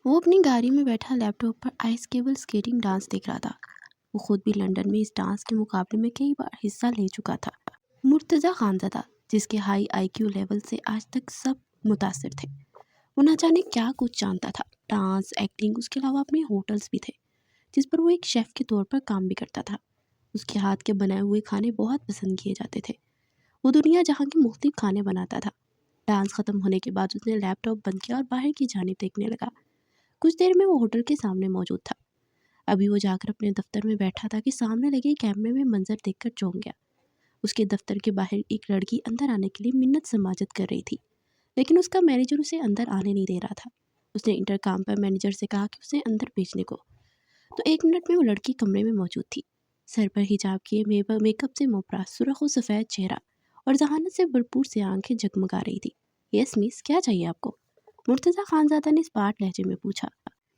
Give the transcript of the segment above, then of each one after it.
وہ اپنی گاڑی میں بیٹھا لیپ ٹاپ پر آئس کیبل اسکیٹنگ ڈانس دیکھ رہا تھا۔ وہ خود بھی لندن میں اس ڈانس کے مقابلے میں کئی بار حصہ لے چکا تھا۔ مرتضیٰ خانزادہ، جس کے ہائی آئی کیو لیول سے آج تک سب متاثر تھے، وہ نہ جانے کیا کچھ جانتا تھا، ڈانس، ایکٹنگ، اس کے علاوہ اپنے ہوٹلز بھی تھے جس پر وہ ایک شیف کے طور پر کام بھی کرتا تھا۔ اس کے ہاتھ کے بنائے ہوئے کھانے بہت پسند کیے جاتے تھے۔ وہ دنیا جہاں کے مختلف کھانے بناتا تھا۔ ڈانس ختم ہونے کے بعد اس نے لیپ ٹاپ بند کیا اور باہر کی جانب دیکھنے لگا۔ کچھ دیر میں وہ ہوٹل کے سامنے موجود تھا۔ ابھی وہ جا کر اپنے دفتر میں بیٹھا تھا کہ سامنے لگے کیمرے میں منظر دیکھ کر چونک گیا۔ اس کے دفتر کے باہر ایک لڑکی اندر آنے کے لیے منت سماجت کر رہی تھی، لیکن اس کا مینیجر اسے اندر آنے نہیں دے رہا تھا۔ اس نے انٹرکام پر مینیجر سے کہا کہ اسے اندر بھیجنے کو، تو 1 منٹ میں وہ لڑکی کمرے میں موجود تھی۔ سر پر حجاب کیے، میک اپ سے مبرا، سرخ و سفید چہرہ اور ذہانت سے بھرپور سے آنکھیں جگمگا رہی تھی۔ یس مس، کیا چاہیے آپ کو؟ مرتضیٰ خانزادہ نے اسپاٹ لہجے میں پوچھا۔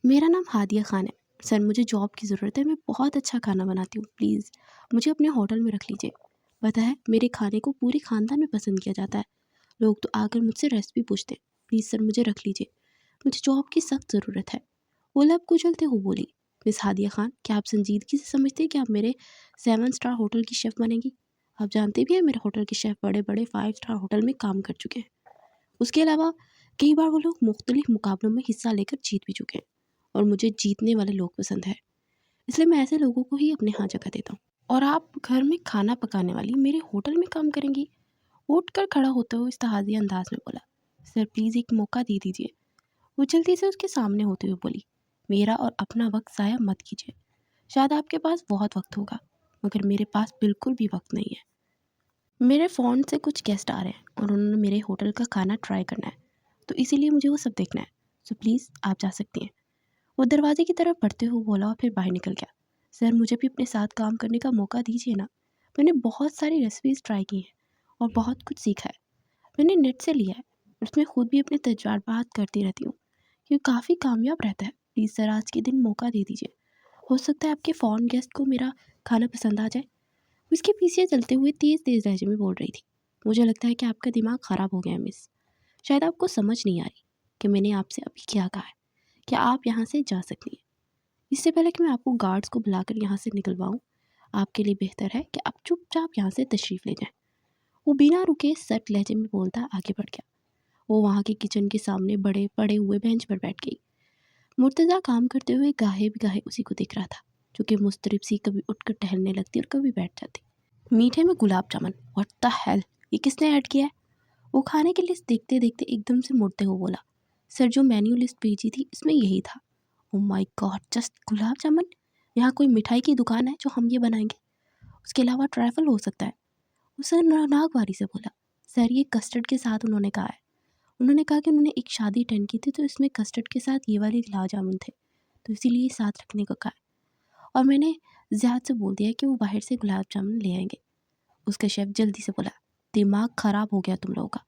میرا نام ہادیہ خان ہے سر، مجھے جاب کی ضرورت ہے، میں بہت اچھا کھانا بناتی ہوں، پلیز مجھے اپنے ہوٹل میں رکھ لیجیے۔ پتہ ہے میرے کھانے کو پورے خاندان میں پسند کیا جاتا ہے، لوگ تو آ کر مجھ سے ریسپی پوچھتے ہیں، پلیز سر مجھے رکھ لیجیے، مجھے جاب کی سخت ضرورت ہے۔ وہ لب کچلتے ہوئے بولی۔ مس ہادیہ خان، کیا آپ سنجیدگی سے سمجھتے ہیں کہ آپ میرے 7 اسٹار ہوٹل کی شیف بنیں گی؟ آپ جانتے بھی ہیں میرے ہوٹل کے شیف بڑے بڑے 5 اسٹار ہوٹل میں کام کر چکے ہیں۔ اس کے علاوہ کئی بار وہ لوگ مختلف مقابلوں میں حصہ لے کر جیت بھی چکے ہیں، اور مجھے جیتنے والے لوگ پسند ہیں، اس لیے میں ایسے لوگوں کو ہی اپنے ہاں جگہ دیتا ہوں۔ اور آپ گھر میں کھانا پکانے والی میرے ہوٹل میں کام کریں گی؟ اٹھ کر کھڑا ہوتے ہوئے استحاضی انداز میں بولا۔ سر پلیز ایک موقع دے دیجیے۔ وہ جلدی سے اس کے سامنے ہوتے ہوئے بولی۔ میرا اور اپنا وقت ضائع مت کیجیے، شاید آپ کے پاس بہت وقت ہوگا، مگر میرے پاس بالکل بھی وقت نہیں ہے۔ میرے فون سے کچھ گیسٹ آ رہے ہیں اور انہوں نے میرے ہوٹل کا کھانا ٹرائی کرنا ہے، تو اسی لیے مجھے وہ سب دیکھنا ہے، سو پلیز آپ جا سکتی ہیں۔ وہ دروازے کی طرف بڑھتے ہوئے بولا اور پھر باہر نکل گیا۔ سر مجھے بھی اپنے ساتھ کام کرنے کا موقع دیجیے نا، میں نے بہت ساری ریسیپیز ٹرائی کی ہیں اور بہت کچھ سیکھا ہے، میں نے نیٹ سے لیا ہے، اس میں خود بھی اپنے تجربات کرتی رہتی ہوں، یہ کافی کامیاب رہتا ہے، پلیز سر آج کے دن موقع دے دیجیے، ہو سکتا ہے آپ کے فارن گیسٹ کو میرا کھانا پسند آ جائے۔ اس کے پیچھے چلتے ہوئے تیز تیز لہجے میں بول رہی تھی۔ مجھے لگتا ہے کہ آپ کا دماغ خراب ہو گیا ہے مس، شاید آپ کو سمجھ نہیں آ رہی کہ میں نے آپ سے ابھی کیا کہا ہے، کیا آپ یہاں سے جا سکتی ہیں؟ اس سے پہلے کہ میں آپ کو گارڈز کو بلا کر یہاں سے نکلواؤں، آپ کے لیے بہتر ہے کہ آپ چپ چاپ یہاں سے تشریف لے جائیں۔ وہ بنا رکے سخت لہجے میں بولتا آگے بڑھ گیا۔ وہ وہاں کے کچن کے سامنے بڑے پڑے ہوئے بینچ پر بیٹھ گئی۔ مرتضیٰ کام کرتے ہوئے گاہے بگاہے اسی کو دیکھ رہا تھا، جو کہ مضطرب سی کبھی اٹھ کر ٹہلنے لگتی اور کبھی بیٹھ جاتی۔ میٹھے میں gulab jamun, what the hell, یہ کس نے ایڈ کیا ہے؟ وہ کھانے کی لسٹ دیکھتے دیکھتے ایک دم سے مڑتے ہوئے بولا۔ سر جو مینیو لسٹ بھیجی تھی اس میں یہی تھا۔ او مائی گاڈ، جسٹ گلاب جامن؟ یہاں کوئی مٹھائی کی دکان ہے جو ہم یہ بنائیں گے؟ اس کے علاوہ ٹرائفل ہو سکتا ہے؟ وہ سر ناگواری سے بولا۔ سر یہ کسٹرڈ کے ساتھ انہوں نے کہا ہے، انہوں نے کہا کہ انہوں نے ایک شادی اٹینڈ کی تھی تو اس میں کسٹرڈ کے ساتھ یہ والے گلاب جامن تھے، تو اسی لیے ساتھ رکھنے کو کہا ہے، اور میں نے زیاد سے بول دیا کہ وہ باہر سے گلاب جامن لے آئیں گے۔ اس کا شیف جلدی سے بولا۔ دماغ خراب ہو گیا تم لوگوں کا،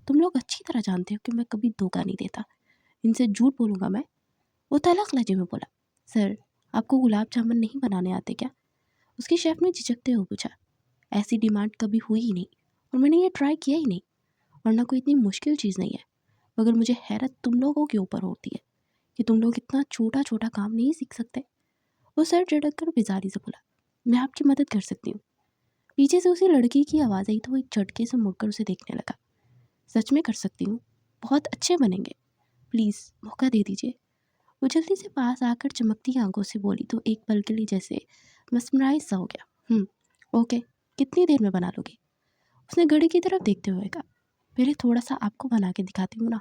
تم لوگ اچھی طرح جانتے ہو کہ میں کبھی دھوکہ نہیں دیتا، ان سے جھوٹ بولوں گا میں؟ وہ تلخ لہجے میں بولا۔ سر آپ کو گلاب جامن نہیں بنانے آتے کیا؟ اس کے شیف نے جھجکتے ہوئے پوچھا۔ ایسی ڈیمانڈ کبھی ہوئی ہی نہیں اور میں نے یہ ٹرائی کیا ہی نہیں، اور نہ کوئی اتنی مشکل چیز نہیں ہے، مگر مجھے حیرت تم لوگوں کے اوپر ہوتی ہے کہ تم لوگ اتنا چھوٹا چھوٹا کام نہیں سیکھ سکتے۔ وہ سر جھٹک کر بیزاری سے بولا۔ میں آپ کی مدد کر سکتی ہوں۔ پیچھے سے اسی لڑکی کی آواز آئی تو وہ ایک جھٹکے سے مڑ کر اسے دیکھنے لگا۔ سچ میں کر سکتی ہوں، بہت اچھے بنیں گے، پلیز موقع دے دیجیے۔ وہ جلدی سے پاس آ کر چمکتی آنکھوں سے بولی تو ایک پل کے لیے جیسے مسمرائز سا ہو گیا۔ اوکے، کتنی دیر میں بنا لو گی؟ اس نے گھڑی کی طرف دیکھتے ہوئے کہا۔ پہلے تھوڑا سا آپ کو بنا کے دکھاتی ہوں نا،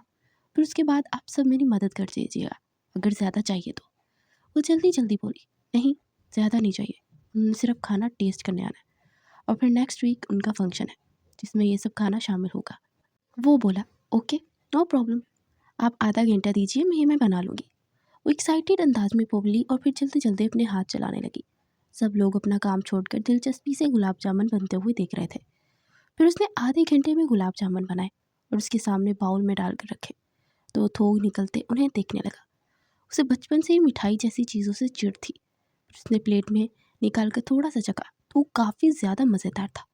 پھر اس کے بعد آپ سب میری مدد کر دیجیے گا اگر زیادہ چاہیے تو۔ وہ جلدی جلدی بولی۔ نہیں زیادہ نہیں چاہیے، صرف کھانا ٹیسٹ کرنے آنا ہے، اور پھر نیکسٹ ویک ان کا فنکشن ہے جس میں یہ سب کھانا شامل ہوگا۔ وہ بولا اوکے نو پرابلم، آپ آدھا گھنٹہ دیجیے، میں بنا لوں گی۔ وہ ایکسائٹیڈ انداز میں بولی اور پھر جلدی جلدی اپنے ہاتھ چلانے لگی۔ سب لوگ اپنا کام چھوڑ کر دلچسپی سے گلاب جامن بنتے ہوئے دیکھ رہے تھے۔ پھر اس نے آدھے گھنٹے میں گلاب جامن بنائے اور اس کے سامنے باؤل میں ڈال کر رکھے، تو وہ تھوک نکلتے انہیں دیکھنے لگا۔ اسے بچپن سے ہی مٹھائی جیسی چیزوں سے چڑ تھی۔ اس نے پلیٹ میں نکال کر تھوڑا سا چکھا تو وہ کافی زیادہ مزیدار تھا۔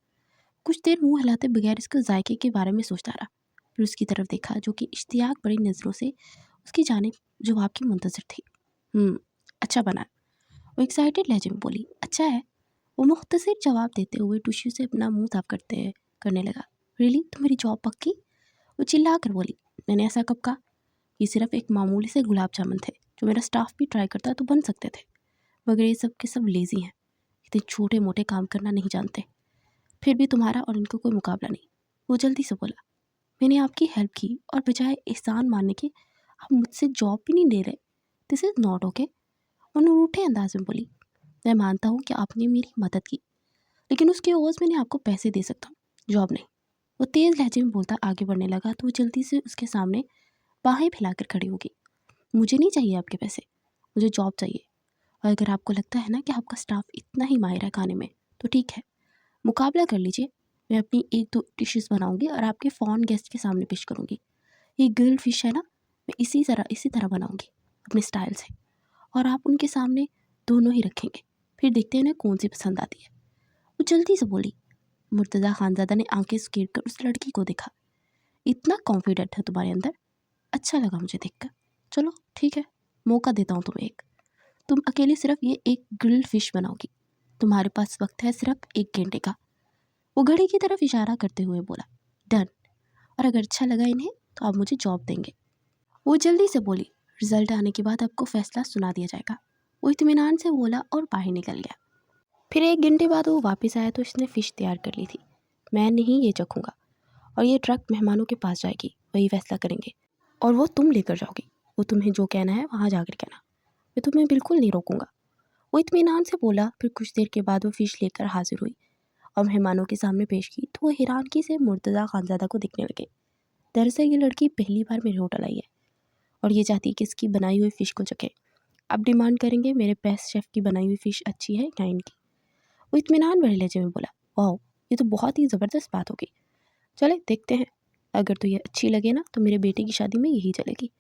کچھ دیر منہ ہلاتے بغیر اس کے ذائقے کے بارے میں سوچتا رہا، پھر اس کی طرف دیکھا جو کہ اشتیاق بڑی نظروں سے اس کی جانب जवाब की मुंतज़िर थी। अच्छा बना। वो एक्साइटेड लहजे में बोली, अच्छा है। वो मुख्तसर जवाब देते हुए टिश्यू से अपना मुंह साफ करने लगा। रियली, तो मेरी जॉब पक्की? वो चिल्ला कर बोली, मैंने ऐसा कब कहा? ये सिर्फ एक मामूली से गुलाब जामुन थे जो मेरा स्टाफ भी ट्राई करता तो बन सकते थे, मगर ये सब के सब लेज़ी हैं, इतने छोटे मोटे काम करना नहीं जानते। फिर भी तुम्हारा और इनका कोई मुकाबला नहीं। वो जल्दी से बोला, मैंने आपकी हेल्प की और बजाय एहसान मानने के आप मुझसे जॉब भी नहीं ले रहे। This is not okay. और रूठे अंदाज में बोली, मैं मानता हूँ कि आपने मेरी मदद की, लेकिन उसके एवज़ मैंने आपको पैसे दे सकता हूँ, जॉब नहीं। वो तेज़ लहजे में बोलता आगे बढ़ने लगा तो वो जल्दी से उसके सामने बाहें फैलाकर खड़ी होगी। मुझे नहीं चाहिए आपके पैसे, मुझे जॉब चाहिए। और अगर आपको लगता है ना कि आपका स्टाफ इतना ही माहिर है खाने में, तो ठीक है, मुकाबला कर लीजिए। मैं अपनी 1-2 डिशेस बनाऊंगी और आपके फ़ॉरेन गेस्ट के सामने पेश करूंगी। ये ग्रिल्ड फिश है ना, मैं इसी तरह बनाऊंगी अपने स्टाइल से, और आप उनके सामने दोनों ही रखेंगे। फिर देखते हैं ना कौन सी पसंद आती है। वो जल्दी से बोली। मुर्तज़ा खानज़ादा ने आंखें सुकेर कर उस लड़की को देखा। इतना कॉन्फिडेंट है तुम्हारे अंदर, अच्छा लगा मुझे देखकर। चलो ठीक है, मौका देता हूँ तुम्हें एक। तुम अकेले सिर्फ ये एक ग्रिल्ड फिश बनाओगी। तुम्हारे पास वक्त है सिर्फ 1 घंटे का। वो घड़ी की तरफ इशारा करते हुए बोला, डन। और अगर अच्छा लगा इन्हें तो आप मुझे जॉब देंगे। वो जल्दी से बोली, रिजल्ट आने के बाद आपको फैसला सुना दिया जाएगा। वो इत्मीनान से बोला और बाहर निकल गया। फिर 1 घंटे बाद वो वापस आया तो उसने फ़िश तैयार कर ली थी। मैं नहीं ये चखूँगा, और ये ट्रक मेहमानों के पास जाएगी, वही फैसला करेंगे, और वो तुम लेकर जाओगी। वो तुम्हें जो कहना है वहाँ जाकर कहना, मैं तुम्हें बिल्कुल नहीं रोकूंगा। वो इत्मीनान से बोला। फिर कुछ देर के बाद वो फ़िश लेकर हाजिर हुई और मेहमानों के सामने पेश की तो वो हैरानगी से मुर्तज़ा खानज़ादा को देखने लगे। दरअसल ये लड़की पहली बार मेरे होटल आई है और ये चाहती है कि इसकी बनाई हुई फ़िश को चखे। अब डिमांड करेंगे मेरे बेस्ट शेफ़ की बनाई हुई फ़िश अच्छी है या इनकी। वो इत्मीनान भरे लहजे में बोला, वाह, ये तो बहुत ही ज़बरदस्त बात होगी। चले देखते हैं, अगर तो ये अच्छी लगे ना तो मेरे बेटे की शादी में यही चलेगी।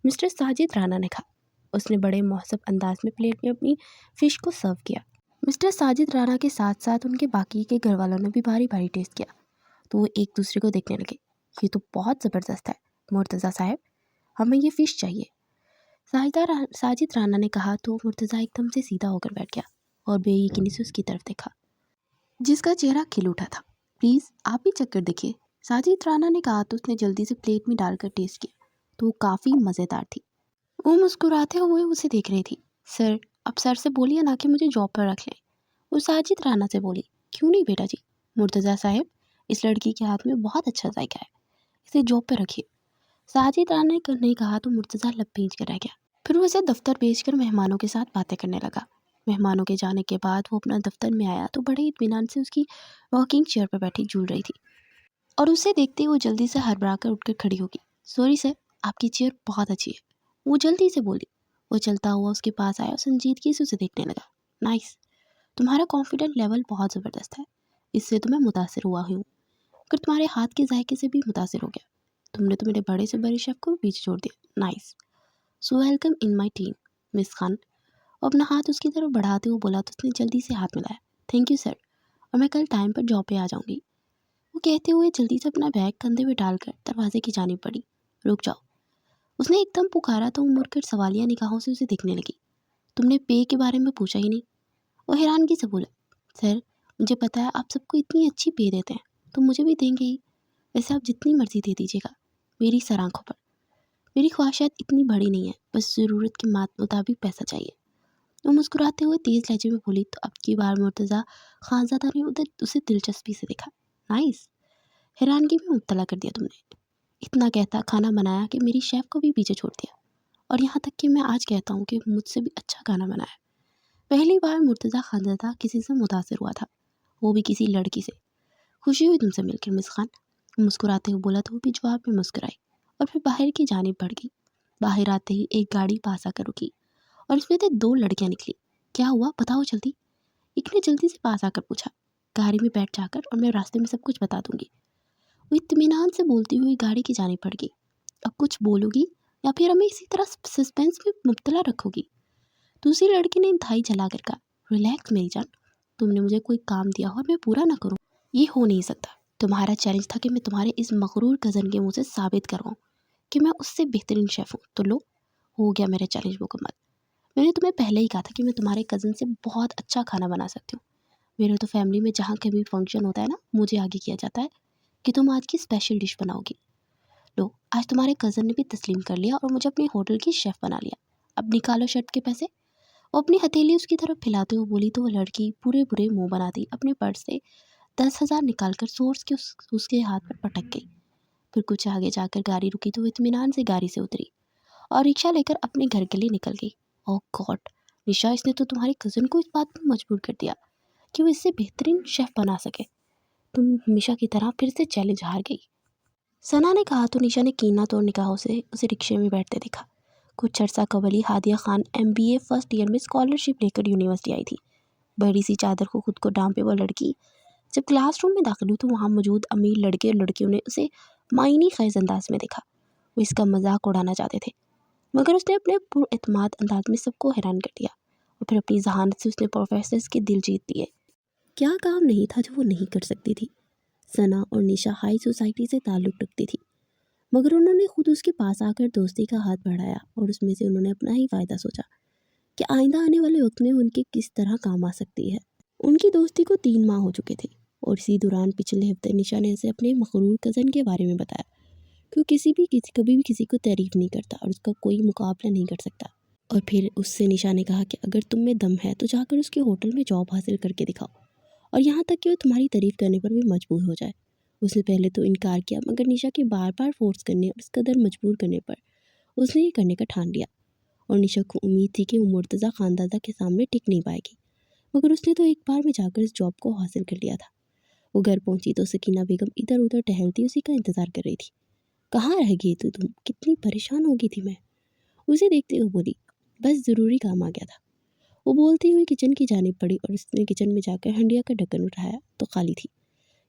मिस्टर साजिद राना ने कहा। उसने बड़े मुहज़्ज़ब अंदाज में प्लेट में अपनी फ़िश को सर्व किया। मिस्टर साजिद राना के साथ साथ उनके बाकी के घर वालों ने भी भारी भारी टेस्ट किया तो वो एक दूसरे को देखने लगे। ये तो बहुत ज़बरदस्त है मुर्तज़ा साहब, हमें ये फ़िश चाहिए। साजिद राना ने कहा तो मुर्तज़ा एकदम से सीधा होकर बैठ गया और बेयकीनी से उसकी तरफ देखा, जिसका चेहरा खिल उठा था। प्लीज़ आप भी चक्कर देखिए, साजिद राना ने कहा तो उसने जल्दी से प्लेट में डालकर टेस्ट किया तो वो काफ़ी मज़ेदार थी। वो मुस्कुराते हुए उसे देख रही थी। सर, अब सर से बोलिए ना कि मुझे जॉब पर रख लें। वो साजिद राना से बोली, क्यों नहीं बेटा जी, मुर्तज़ा साहब, इस लड़की के हाथ में बहुत अच्छा जायका है, इसे जॉब पर रखिए। साजिद राना ने कहा तो मुर्तज़ा लब भींच कर रह गया। फिर वो उसे दफ्तर भेजकर मेहमानों के साथ बातें करने लगा। मेहमानों के जाने के बाद वो अपना दफ्तर में आया तो बड़े इत्मीनान से उसकी वॉकिंग चेयर पर बैठी झूल रही थी और उसे देखते ही वो जल्दी से हड़बड़ा कर उठकर खड़ी होगी। सॉरी सर, आपकी चेयर बहुत अच्छी है, वो जल्दी से बोली। वो चलता हुआ उसके पास आया और संजीदगी से उसे देखने लगा। नाइस, तुम्हारा कॉन्फिडेंट लेवल बहुत ज़बरदस्त है, इससे तो मैं मुतासिर हुआ हूँ, मगर तुम्हारे हाथ के जायके से भी मुतासिर हो गया। तुमने तो मेरे बड़े से बड़े शेफ़ को भी पीछे छोड़ दिया। Nice, so welcome in my team miss Khan. और अपना हाथ उसकी तरफ बढ़ाते हुए बोला तो उसने जल्दी से हाथ मिलाया। थैंक यू सर, और मैं कल टाइम पर जॉब पे आ जाऊँगी। वो कहते हुए जल्दी से अपना बैग कंधे पे डालकर दरवाजे की जानिब बढ़ी। रुक जाओ, उसने एकदम पुकारा तो वो मुड़कर सवालिया निगाहों से उसे देखने लगी। तुमने पे के बारे में पूछा ही नहीं। वो हैरानगी से बोला, सर, मुझे पता है आप सबको इतनी अच्छी पे देते हैं तो मुझे भी देंगे ही। वैसे आप जितनी मर्ज़ी दे दीजिएगा, मेरी सर आँखों पर। मेरी ख्वाहिशात इतनी बड़ी नहीं है, बस ज़रूरत के मुताबिक पैसा चाहिए। वो मुस्कुराते हुए तेज़ लहजे में बोली तो अब की बार मुर्तज़ा खानज़ादा ने उधर उसे दिलचस्पी से देखा। नाइस, हैरानगी में मुब्तला कर दिया तुमने। इतना कहता खाना बनाया कि मेरी शेफ़ को भी पीछे छोड़ दिया, और यहाँ तक कि मैं आज कहता हूँ कि मुझसे भी अच्छा खाना बनाया। पहली बार मुर्तज़ा खानज़ादा किसी से मुतासिर हुआ था, वो भी किसी लड़की से। खुशी हुई तुमसे मिलकर मिस खान, मुस्कुराते हुए बोला तो वो भी जवाब में मुस्कुराई और फिर बाहर की जानिब बढ़ गई। बाहर आते ही एक गाड़ी पास आकर रुकी और इसमें से 2 लड़कियां निकली। क्या हुआ बताओ जल्दी, एक ने जल्दी से पास आकर पूछा। गाड़ी में बैठ जाकर और मैं रास्ते में सब कुछ बता दूंगी। वो इत्मीनान से बोलती हुई गाड़ी की जानिब बढ़ गई। अब कुछ बोलोगी या फिर हमें इसी तरह सस्पेंस में मुब्तला रखोगी? दूसरी लड़की ने इंतहाई जलाकर कहा, रिलैक्स मेरी जान, तुमने मुझे कोई काम दिया और मैं पूरा ना करूं, ये हो नहीं सकता। तुम्हारा चैलेंज था कि मैं तुम्हारे इस मगरूर कज़न के मुँह से साबित करवाऊँ कि मैं उससे बेहतरीन शेफ़ हूँ, तो लो, ہو گیا میرا چیلنج مکمل۔ میں نے تمہیں پہلے ہی کہا تھا کہ میں تمہارے کزن سے بہت اچھا کھانا بنا سکتی ہوں۔ میرے تو فیملی میں جہاں کبھی فنکشن ہوتا ہے نا، مجھے آگے کیا جاتا ہے کہ تم آج کی اسپیشل ڈش بناؤ گی۔ لو، آج تمہارے کزن نے بھی تسلیم کر لیا اور مجھے اپنی ہوٹل کی شیف بنا لیا۔ اب نکالو شرٹ کے پیسے۔ وہ اپنی ہتھیلی اس کی طرف پھیلاتے ہوئے بولی تو وہ لڑکی برے برے منہ بناتی اپنے پرس سے 10,000 نکال کر سورس کے اس کے ہاتھ پر پٹک گئی۔ پھر کچھ آگے جا کر گاڑی رکی تو وہ اطمینان سے گاڑی سے اتری اور رکشہ لے کر اپنے گھر کے لیے نکل گئی۔ اوہ گاڈ نشا، اس نے تو تمہارے کزن کو اس بات پر مجبور کر دیا کہ وہ اس سے بہترین شیف بنا سکے۔ تم ہمیشہ کی طرح پھر سے چیلنج ہار گئی، ثنا نے کہا تو نشا نے کینہ توڑ نگاہوں سے اسے رکشے میں بیٹھتے دیکھا۔ کچھ عرصہ قبل ہی Hadia Khan MBA first year میں اسکالرشپ لے کر یونیورسٹی آئی تھی۔ بڑی سی چادر کو خود کو ڈانپے وہ لڑکی جب کلاس روم میں داخل ہوئی تو وہاں موجود امیر لڑکے اور لڑکیوں نے اسے معنی خیز انداز میں دیکھا۔ وہ اس کا مذاق اڑانا چاہتے تھے، مگر اس نے اپنے پر اعتماد انداز میں سب کو حیران کر دیا اور پھر اپنی ذہانت سے اس نے پروفیسرز کے دل جیت لیے۔ کیا کام نہیں تھا جو وہ نہیں کر سکتی تھی۔ ثنا اور نشا ہائی سوسائٹی سے تعلق رکھتی تھی، مگر انہوں نے خود اس کے پاس آ کر دوستی کا ہاتھ بڑھایا اور اس میں سے انہوں نے اپنا ہی فائدہ سوچا کہ آئندہ آنے والے وقت میں ان کے کس طرح کام آ سکتی ہے۔ ان کی دوستی کو 3 ماہ ہو چکے تھے اور اسی دوران پچھلے ہفتے نشا نے اسے اپنے مغرور کزن کے بارے میں بتایا کہ وہ کبھی بھی کسی کو تعریف نہیں کرتا اور اس کا کوئی مقابلہ نہیں کر سکتا۔ اور پھر اس سے نشا نے کہا کہ اگر تم میں دم ہے تو جا کر اس کے ہوٹل میں جاب حاصل کر کے دکھاؤ، اور یہاں تک کہ وہ تمہاری تعریف کرنے پر بھی مجبور ہو جائے۔ اس نے پہلے تو انکار کیا، مگر نشا کے بار بار فورس کرنے اور اس قدر مجبور کرنے پر اس نے یہ کرنے کا ٹھان لیا۔ اور نشا کو امید تھی کہ وہ مرتضیٰ خاندادہ کے سامنے ٹک نہیں پائے گی، مگر اس نے تو ایک بار میں جا کر اس جاب کو حاصل کر لیا تھا۔ وہ گھر پہنچی تو سکینہ بیگم ادھر ادھر ٹہلتی اسی کا انتظار کر رہی تھی۔ کہاں رہ گئی تو تم؟ کتنی پریشان ہو گئی تھی میں، اسے دیکھتے ہوئے بولی۔ بس ضروری کام آ گیا تھا، وہ بولتی ہوئی کچن کی جانب پڑی اور اس نے کچن میں جا کر ہنڈیا کا ڈھکن اٹھایا تو خالی تھی۔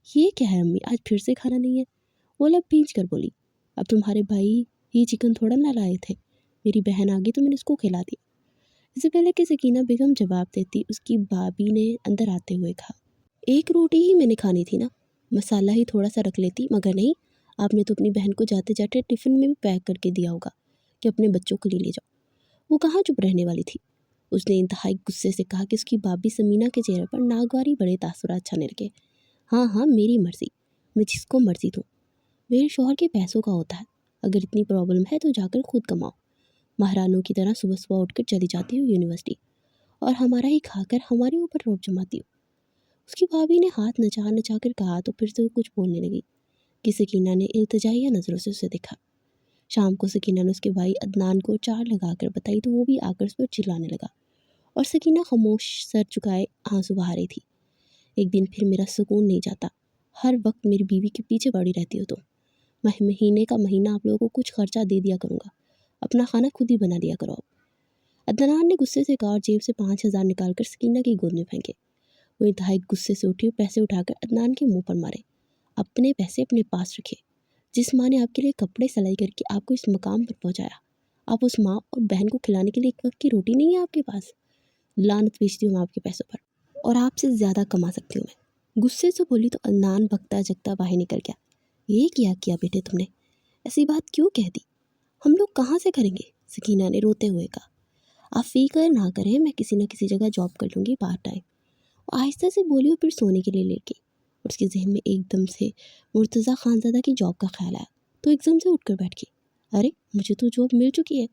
یہ کیا ہے امی، آج پھر سے کھانا نہیں ہے؟ وہ لب بھینچ کر بولی۔ اب تمہارے بھائی ہی چکن تھوڑا نہ لائے تھے، میری بہن آ گئی تو میں نے اس کو کھلا دیا۔ اس سے پہلے کہ سکینہ بیگم جواب دیتی اس کی بھابھی نے اندر آتے ہوئے کہا، ایک روٹی ہی میں نے کھانی تھی نا، مسالہ ہی تھوڑا سا رکھ لیتی، مگر نہیں، آپ نے تو اپنی بہن کو جاتے جاتے ٹفن میں بھی پیک کر کے دیا ہوگا کہ اپنے بچوں کے لیے لے جاؤ۔ وہ کہاں چپ رہنے والی تھی، اس نے انتہائی غصے سے کہا کہ اس کی بھابھی سمینہ کے چہرے پر ناگواری بڑے تاثرات چھانے لگے۔ ہاں ہاں میری مرضی، میں جس کو مرضی دوں، میرے شوہر کے پیسوں کا ہوتا ہے، اگر اتنی پرابلم ہے تو جا کر خود کماؤ۔ مہرانوں کی طرح صبح صبح اٹھ کر چلی جاتی ہو یونیورسٹی اور ہمارا ہی کھا کر ہمارے اوپر روب جماتی ہو۔ اس کی بھابھی نے ہاتھ نچا نچا کر کہا تو پھر سے وہ کچھ بولنے لگی کہ سکینہ نے التجائیہ نظروں سے اسے دیکھا۔ شام کو سکینہ نے اس کے بھائی عدنان کو چاڑ لگا کر بتائی تو وہ بھی آ کر اس پر چلانے لگا اور سکینہ خاموش سر چکائے آنسو بہا رہی تھی۔ ایک دن پھر میرا سکون نہیں جاتا، ہر وقت میری بیوی کے پیچھے پڑی رہتی ہو تم۔ مہینے کا مہینہ آپ لوگوں کو کچھ خرچہ دے دیا کروں گا، اپنا کھانا خود ہی بنا دیا کرو۔ عدنان نے غصے سے کہا اور جیب سے 5,000 نکال کر سکینہ کی گود میں پھینکے۔ وہ انتہائی غصے سے اٹھی اور پیسے اٹھا کر عدنان کے منہ پر مارے۔ اپنے پیسے اپنے پاس رکھے، جس ماں نے آپ کے لیے کپڑے سلائی کر کے آپ کو اس مقام پر پہنچایا، آپ اس ماں اور بہن کو کھلانے کے لیے ایک وقت کی روٹی نہیں ہے آپ کے پاس؟ لعنت بیچتی ہوں میں آپ کے پیسوں پر، اور آپ سے زیادہ کما سکتی ہوں میں، غصے سے بولی تو عدنان بکتا جگتا باہر نکل گیا۔ یہ کیا بیٹے تم نے، ایسی بات کیوں کہہ دی؟ ہم لوگ کہاں سے کریں گے؟ سکینہ نے روتے ہوئے کہا۔ آپ فکر نہ کریں، میں کسی نہ کسی جگہ جاب کر لوں گی پارٹ ٹائم۔ آہستہ سے بولی اور پھر سونے کے لیے لیٹ گئی۔ اس کے ذہن میں ایک دم سے مرتضیٰ خانزادہ کی جاب کا خیال آیا تو ایک دم سے اٹھ کر بیٹھ گئی۔ ارے مجھے تو جاب مل چکی ہے،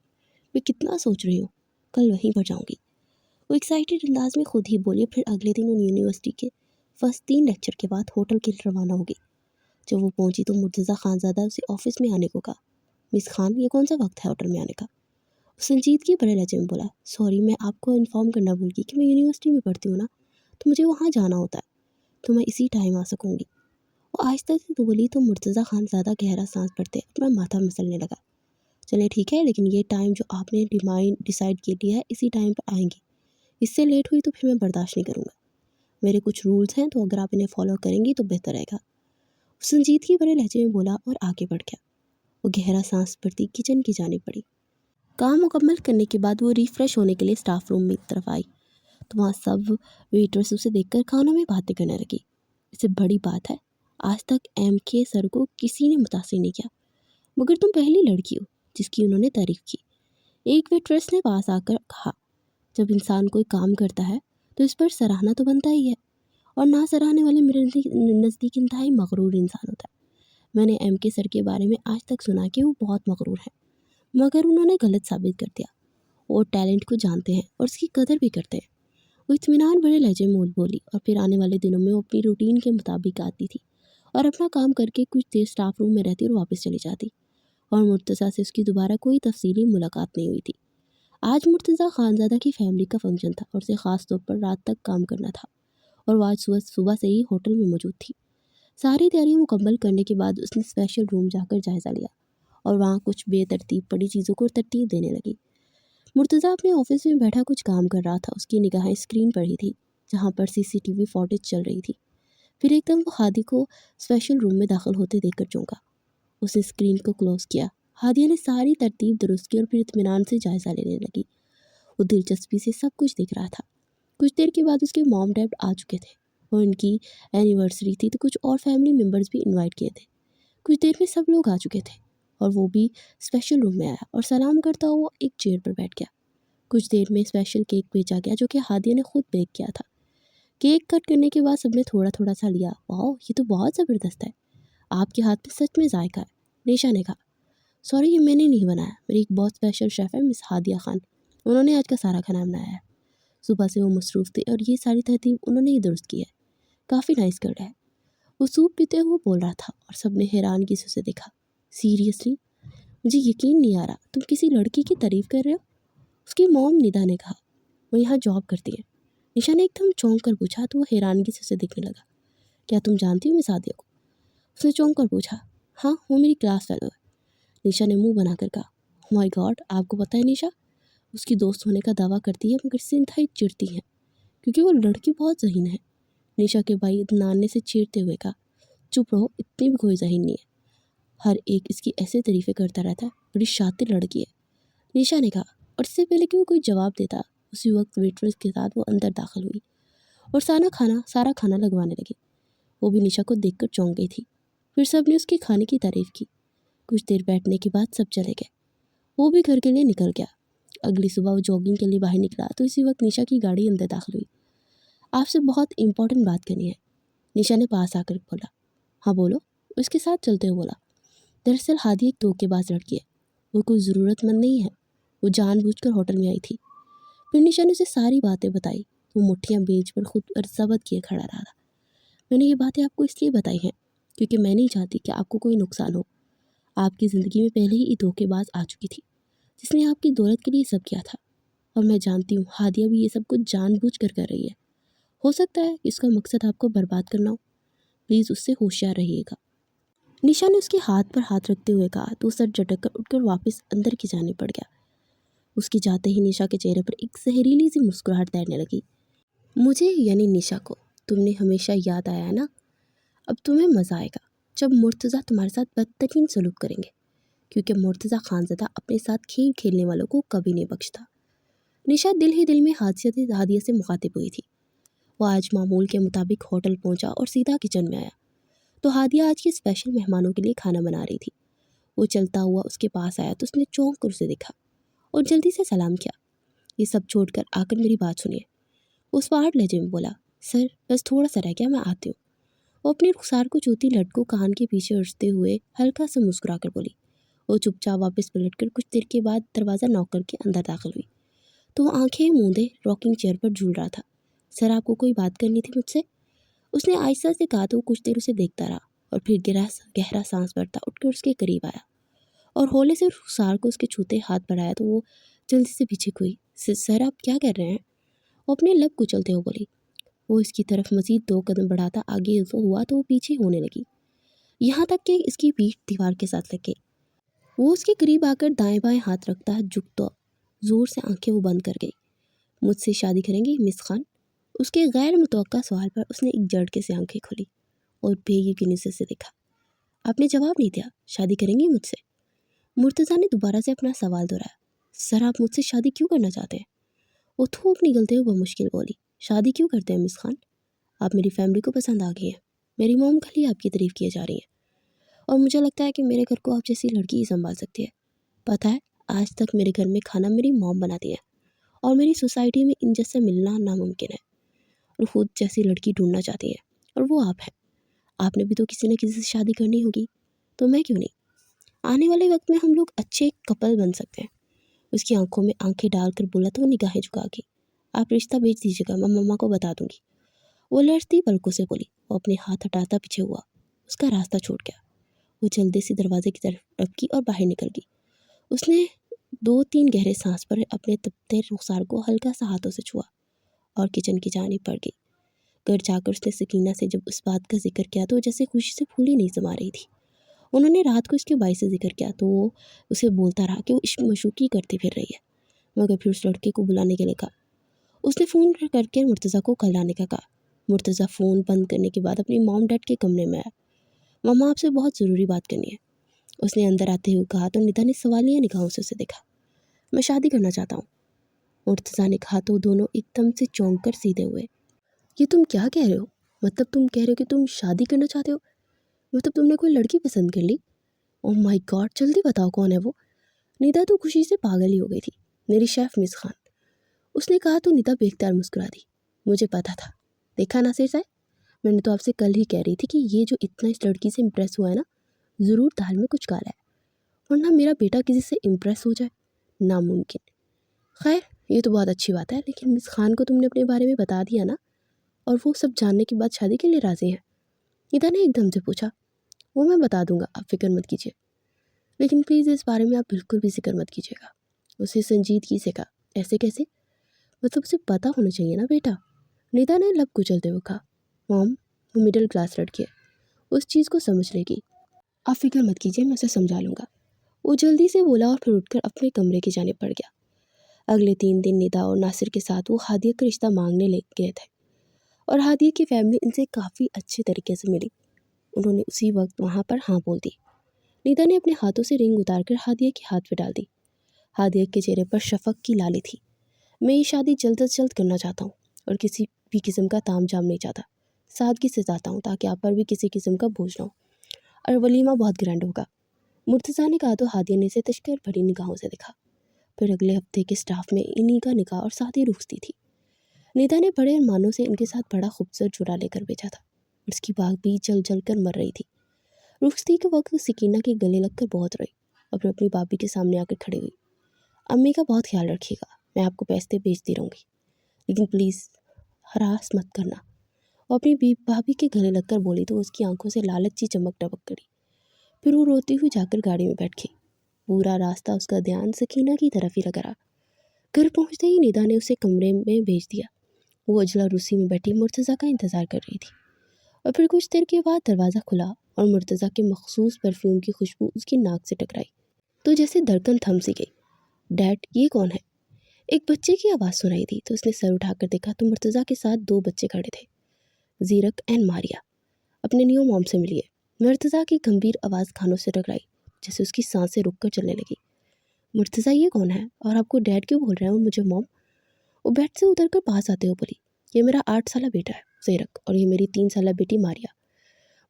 میں کتنا سوچ رہی ہوں، کل وہیں پر جاؤں گی، وہ ایکسائٹیڈ انداز میں خود ہی بولی۔ پھر اگلے دن ان یونیورسٹی کے فرسٹ 3 لیکچر کے بعد ہوٹل کے لیے روانہ ہو گئی۔ جب وہ پہنچی تو مرتضیٰ خانزادہ اسے آفس میں آنے کو کہا۔ مس خان، یہ کون سا وقت ہے ہوٹل میں آنے کا؟ سنجیدگی بڑے لہجے میں بولا، سوری میں آپ کو انفارم کرنا بھول گئی کہ میں یونیورسٹی میں پڑھتی ہوں نا، تو مجھے وہاں جانا ہوتا ہے، تو میں اسی ٹائم آ سکوں گی۔ وہ آہستہ سے بولی تو مرتضیٰ خانزادہ گہرا سانس بھرتے اپنا ماتھا مسلنے لگا۔ چلے ٹھیک ہے، لیکن یہ ٹائم جو آپ نے ڈیسائیڈ کر لیا ہے اسی ٹائم پر آئیں گی، اس سے لیٹ ہوئی تو پھر میں برداشت نہیں کروں گا۔ میرے کچھ رولز ہیں تو اگر آپ انہیں فالو کریں گی تو بہتر رہے گا، سنجیدگی بڑے لہجے میں بولا اور آگے بڑھ گیا۔ وہ گہرا سانس بھرتی کچن کی جانب بڑھی۔ کام مکمل کرنے کے بعد وہ ریفریش ہونے کے لیے اسٹاف روم میں طرف آئی تو وہاں سب ویٹرس اسے دیکھ کر کھانوں میں باتیں کرنے لگی۔ اس سے بڑی بات ہے، آج تک MK سر کو کسی نے متاثر نہیں کیا، مگر تم پہلی لڑکی ہو جس کی انہوں نے تعریف کی۔ ایک ویٹریس نے پاس آ کر کہا، جب انسان کوئی کام کرتا ہے تو اس پر سراہنا تو بنتا ہی ہے، اور نہ سراہنے والے میرے نزدیک انتہائی مغرور انسان ہوتا ہے۔ میں نے ایم کے سر کے بارے میں آج تک سنا کہ وہ بہت مغرور ہیں، مگر انہوں نے غلط ثابت کر دیا۔ وہ ٹیلنٹ کو جانتے ہیں اور اس کی قدر بھی کرتے ہیں۔ وہ اطمینان بھرے لہجے میں بولی، اور پھر آنے والے دنوں میں وہ اپنی روٹین کے مطابق آتی تھی اور اپنا کام کر کے کچھ دیر اسٹاف روم میں رہتی اور واپس چلی جاتی، اور مرتضیٰ سے اس کی دوبارہ کوئی تفصیلی ملاقات نہیں ہوئی تھی۔ آج مرتضیٰ خانزادہ کی فیملی کا فنکشن تھا اور اسے خاص طور پر رات تک کام کرنا تھا، اور وہ آج صبح سے ہی ہوٹل میں موجود تھی۔ ساری تیاریاں مکمل کرنے کے بعد اس نے اسپیشل روم جا کر جائزہ لیا اور وہاں کچھ بے ترتیب پڑی چیزوں کو ترتیب دینے لگی۔ مرتضیٰ اپنے آفس میں بیٹھا کچھ کام کر رہا تھا۔ اس کی نگاہیں اسکرین پر ہی تھی جہاں پر CCTV فوٹیج چل رہی تھی۔ پھر ایک دم وہ ہادی کو اسپیشل روم میں داخل ہوتے دیکھ کر چونکا۔ اس نے اسکرین کو کلوز کیا۔ ہادیہ نے ساری ترتیب درست کی اور پھر اطمینان سے جائزہ لینے لگی۔ وہ دلچسپی سے سب کچھ دیکھ رہا تھا۔ کچھ دیر کے بعد اس کے موم ڈیڈ آ چکے تھے، اور ان کی اینیورسری تھی تو کچھ اور فیملی ممبرز بھی انوائٹ کیے تھے۔ کچھ دیر میں سب لوگ آ چکے تھے اور وہ بھی اسپیشل روم میں آیا اور سلام کرتا ہوا ایک چیئر پر بیٹھ گیا۔ کچھ دیر میں اسپیشل کیک بھیجا گیا جو کہ ہادیہ نے خود بیک کیا تھا۔ کیک کٹ کرنے کے بعد سب نے تھوڑا تھوڑا سا لیا۔ واؤ، یہ تو بہت زبردست ہے، آپ کے ہاتھ میں سچ میں ذائقہ ہے، نیشا نے کہا۔ سوری، یہ میں نے نہیں بنایا، میری ایک بہت اسپیشل شیف ہے مس ہادیہ خان، انہوں نے آج کا سارا کھانا بنایا ہے۔ صبح سے وہ مصروف تھے اور یہ ساری ترتیب انہوں نے ہی درست کی ہے، کافی نائس گرل ہے۔ وہ سوپ پیتے ہوئے بول رہا تھا اور سب نے حیرانگی سے اسے دیکھا۔ سیریسلی؟ مجھے یقین نہیں آ رہا، تم کسی لڑکی کی تعریف کر رہے ہو؟ اس کی موم ندا نے کہا۔ وہ یہاں جاب کرتی ہے، نشا نے ایک دم چونک کر پوچھا تو وہ حیرانگی سے اسے دیکھنے لگا۔ کیا تم جانتی ہو مس ہادیہ کو؟ اس نے چونک کر پوچھا۔ ہاں، وہ میری کلاس فیلو ہے، نشا نے منہ بنا کر کہا۔ مائی گاڈ، آپ کو پتہ ہے نشا اس کی دوست ہونے کا دعویٰ کرتی ہے مگر اس سے انتہائی چڑتی ہے کیونکہ وہ لڑکی بہت ذہین ہے۔ نشا کے بھائی عدنان نے سے چیرتے ہوئے کہا، چپ رہو، اتنی بھی کوئی ذہین نہیں ہے، ہر ایک اس کی ایسے تعریفیں کرتا رہتا ہے، بڑی شاطر لڑکی ہے، نشا نے کہا۔ اور اس سے پہلے کہ وہ کوئی جواب دیتا اسی وقت ویٹریس کے ساتھ وہ اندر داخل ہوئی اور سارا کھانا لگوانے لگی۔ وہ بھی نشا کو دیکھ کر چونک گئی تھی۔ پھر سب نے اس کے کھانے کی تعریف کی۔ کچھ دیر بیٹھنے کے بعد سب چلے گئے، وہ بھی گھر کے لیے نکل گیا۔ اگلی صبح وہ جاگنگ کے لیے باہر نکلا تو اسی وقت نشا کی گاڑی اندر داخل ہوئی۔ آپ سے بہت امپورٹنٹ بات کرنی ہے، نشا نے پاس آ کر بولا۔ ہاں بولو، اس کے ساتھ چلتے ہوئے بولا۔ دراصل ہادی ایک دھوکے باز لڑکی ہے، وہ کوئی ضرورت مند نہیں ہے، وہ جان بوجھ کر ہوٹل میں آئی تھی۔ پھر نشا نے اسے ساری باتیں بتائی۔ وہ مٹھیاں بیچ پر خود پر ضبط کیے کھڑا رہا تھا۔ میں نے یہ باتیں آپ کو اس لیے بتائی ہیں کیونکہ میں نہیں چاہتی کہ آپ کو کوئی نقصان ہو۔ آپ کی زندگی میں پہلے ہی دھوکے باز آ چکی تھی جس نے آپ کی دولت کے لیے سب کیا تھا، اور میں جانتی ہوں ہادیہ بھی یہ سب کچھ جان بوجھ کر رہی ہے۔ ہو سکتا ہے کہ اس کا مقصد آپ کو برباد کرنا ہو، پلیز اس سے ہوشیار رہیے گا۔ نشا نے اس کے ہاتھ پر ہاتھ رکھتے ہوئے کہا تو سر جھٹک کر اٹھ کر واپس اندر کی جانب بڑھ گیا۔ اس کے جاتے ہی نشا کے چہرے پر ایک زہریلی سی مسکراہٹ تیرنے لگی۔ مجھے یعنی نشا کو تم نے ہمیشہ یاد آیا ہے نا؟ اب تمہیں مزہ آئے گا جب مرتضیٰ تمہارے ساتھ بدترین سلوک کریں گے، کیونکہ مرتضیٰ خانزادہ اپنے ساتھ کھیل کھیلنے والوں کو کبھی نہیں بخشتا۔ نشا دل ہی دل میں ہادیہ سے مخاطب ہوئی تھی۔ وہ آج معمول کے مطابق ہوٹل پہنچا اور سیدھا کچن میں آیا تو ہادیہ آج کے اسپیشل مہمانوں کے لیے کھانا بنا رہی تھی۔ وہ چلتا ہوا اس کے پاس آیا تو اس نے چونک کر اسے دیکھا اور جلدی سے سلام کیا۔ یہ سب چھوڑ کر آ کر میری بات سنیے، اس پہاڑ لہجے میں بولا۔ سر، بس تھوڑا سا رہ گیا، میں آتی ہوں۔ وہ اپنی رخسار کو چوتی لٹ کو کان کے پیچھے اڑتے ہوئے ہلکا سا مسکرا کر بولی۔ وہ چپ چاپ واپس پلٹ کر کچھ دیر کے بعد دروازہ نوک کر کے اندر داخل ہوئی تو وہ آنکھیں موندے راکنگ چیئر پر جھول رہا تھا۔ سر، آپ کو کوئی بات کرنی تھی مجھ سے؟ اس نے آہستہ سے کہا تو وہ کچھ دیر اسے دیکھتا رہا اور پھر گہرا سانس بھرتا اٹھ کر اس کے قریب آیا اور ہولے سے رخسار کو اس کے چھوتے ہاتھ بڑھایا تو وہ جلدی سے پیچھے ہوئی۔ سر، آپ کیا کر رہے ہیں؟ وہ اپنے لب کچلتے ہوئے بولی۔ وہ اس کی طرف مزید 2 قدم بڑھاتا آگے ہوا تو وہ پیچھے ہونے لگی، یہاں تک کہ اس کی پیٹھ دیوار کے ساتھ لگ گئی۔ وہ اس کے قریب آ کر دائیں بائیں ہاتھ رکھتا جھکتا زور سے آنکھیں وہ بند کر گئی۔ مجھ سے شادی کریں گی مس خان؟ اس کے غیر متوقع سوال پر اس نے ایک جھٹکے سے آنکھیں کھولی اور بے یقینی سے دیکھا۔ آپ نے جواب نہیں دیا، شادی کریں گی مجھ سے؟ مرتضیٰ نے دوبارہ سے اپنا سوال دہرایا۔ سر، آپ مجھ سے شادی کیوں کرنا چاہتے ہیں؟ وہ تھوک نگلتے ہوئے بمشکل بولی۔ شادی کیوں کرتے ہیں مس خان؟ آپ میری فیملی کو پسند آ گئی ہیں، میری موم کل ہی آپ کی تعریف کیے جا رہی ہیں، اور مجھے لگتا ہے کہ میرے گھر کو آپ جیسی لڑکی ہی سنبھال سکتی ہے۔ پتہ ہے आज तक मेरे घर में खाना मेरी मॉम बनाती है और मेरी सोसाइटी में इन जैसे मिलना नामुमकिन है और खुद जैसी लड़की ढूंढना चाहती है और वो आप है। आपने भी तो किसी न किसी से शादी करनी होगी, तो मैं क्यों नहीं? आने वाले वक्त में हम लोग अच्छे कपल बन सकते हैं। उसकी आंखों में आंखें डालकर बोला तो वो निगाहें झुका के, आप रिश्ता भेज दीजिएगा, मैं मम्मा को बता दूंगी। वो लड़ती पलकों से बोली। वो अपने हाथ हटाता पीछे हुआ। उसका रास्ता छूट गया। वो जल्दी से दरवाजे की तरफ लपकी और बाहर निकल गई। उसने 2-3 गहरे सांस पर अपने तपते रुखसार को हल्का सा हाथों से छुआ और किचन की जानिब बढ़ गई। घर जाकर उसने सकीना से जब उस बात का जिक्र किया तो जैसे खुशी से फूली नहीं समा रही थी। उन्होंने रात को इसके भाई से जिक्र किया तो वो उसे बोलता रहा कि वो इश्क मशूकी करती फिर रही है, मगर फिर उस लड़के को बुलाने के लिए कहा। उसने फ़ोन करके मुर्तज़ा को कल आने का कहा। मुर्तज़ा फ़ोन बंद करने के बाद अपनी मॉम डैड के कमरे में आया। मम्मा आपसे बहुत ज़रूरी बात करनी है, उसने अंदर आते हुए कहा तो निदा ने सवालिया निगाहों से उसे देखा। मैं शादी करना चाहता हूँ, मुर्तज़ा ने कहा तो दोनों एकदम से चौंक कर सीधे हुए। ये तुम क्या कह रहे हो? मतलब तुम कह रहे हो कि तुम शादी करना चाहते हो? मतलब तुमने कोई लड़की पसंद कर ली? ओह माय गॉड, जल्दी बताओ कौन है वो? निदा तो खुशी से पागल ही हो गई थी। मेरी शेफ मिस खान, उसने कहा तो निदा बेख्तियार मुस्कुरा दी। मुझे पता था। देखा नासिर साहब, मैंने तो आपसे कल ही कह रही थी कि ये जो इतना इस लड़की से इम्प्रेस हुआ है ना, ज़रूर दाल में कुछ काला है, वरना मेरा बेटा किसी से इम्प्रेस हो जाए, नामुमकिन। खैर ये तो बहुत अच्छी बात है, लेकिन मिस खान को तुमने अपने बारे में बता दिया ना, और वो सब जानने के बाद शादी के लिए राज़ी हैं? निदा ने एकदम से पूछा। वो मैं बता दूंगा, आप फिक्र मत कीजिए, लेकिन प्लीज़ इस बारे में आप बिल्कुल भी जिक्र मत कीजिएगा। उसे संजीदगी से कहा। ऐसे कैसे? मतलब उसे पता होना चाहिए ना बेटा, निदा ने लब कुचलते हुए कहा। मॉम, वो मिडिल क्लास लड़की है, उस चीज़ को समझ लेगी, आप फिक्र मत कीजिए, मैं उसे समझा लूँगा। वो जल्दी से बोला और फिर उठकर अपने कमरे की जानिब बढ़ गया। अगले 3 दिन निदा और नासिर के साथ वो हादिया का रिश्ता मांगने ले गए थे और हादिया की फैमिली इनसे काफ़ी अच्छे तरीके से मिली। उन्होंने उसी वक्त वहाँ पर हाँ बोल दी। निदा ने अपने हाथों से रिंग उतारकर हादिया के हाथ पे डाल दी। हादिया के चेहरे पर शफक की लाली थी। मैं ये शादी जल्द से जल्द करना चाहता हूँ और किसी भी किस्म का तामझाम नहीं चाहता। सादगी से चाहता हूँ ताकि आप पर भी किसी किस्म का बोझ ना हो, और वलीमा बहुत ग्रैंड होगा। मुर्तज़ा ने कहा तो हादिया ने इसे तशकर भरी निगाहों से देखा। फिर अगले हफ्ते के स्टाफ में इन्हीं का निकाह और शादी रुखसती थी। निदा ने बड़े अरमानों से इनके साथ बड़ा खूबसूरत जुड़ा लेकर भेजा था। उसकी बाग भी जल जल कर मर रही थी। रुखसती के वक्त सकीना के गले लगकर बहुत रोई और फिर अपनी भाभी के सामने आकर खड़ी हुई। अम्मी का बहुत ख्याल रखिएगा, मैं आपको पैसे भेजती रहूँगी, लेकिन प्लीज़ हरास मत करना। वो अपनी भाभी के गले लगकर बोली तो उसकी आंखों से लालची चमक टपक गई। फिर वो रोती हुई जाकर गाड़ी में बैठ गई। पूरा रास्ता उसका ध्यान सकीना की तरफ ही लगा रहा। घर पहुंचते ही निदा ने उसे कमरे में भेज दिया। वो अजला रूसी में बैठी मुर्तज़ा का इंतज़ार कर रही थी और फिर कुछ देर के बाद दरवाज़ा खुला और मुर्तज़ा के मखसूस परफ्यूम की खुशबू उसकी नाक से टकराई तो जैसे धड़कन थम सी गई। डैड, ये कौन है? एक बच्चे की आवाज़ सुनाई दी तो उसने सर उठाकर देखा तो मुर्तज़ा के साथ 2 बच्चे खड़े थे, ज़ीरक एंड मारिया। अपने न्यू मॉम से मिलिए। मुर्तज़ा की गंभीर आवाज़ कानों से टकराई, जैसे उसकी सांसें रुक कर चलने लगी। मुर्तज़ा, ये कौन है और आपको डैड क्यों बोल रहे हैं और मुझे मॉम? वो बेड से उतर कर पास आते हुए बोली। ये मेरा 8 साला बेटा है ज़ीरक, और ये मेरी 3 साला बेटी मारिया।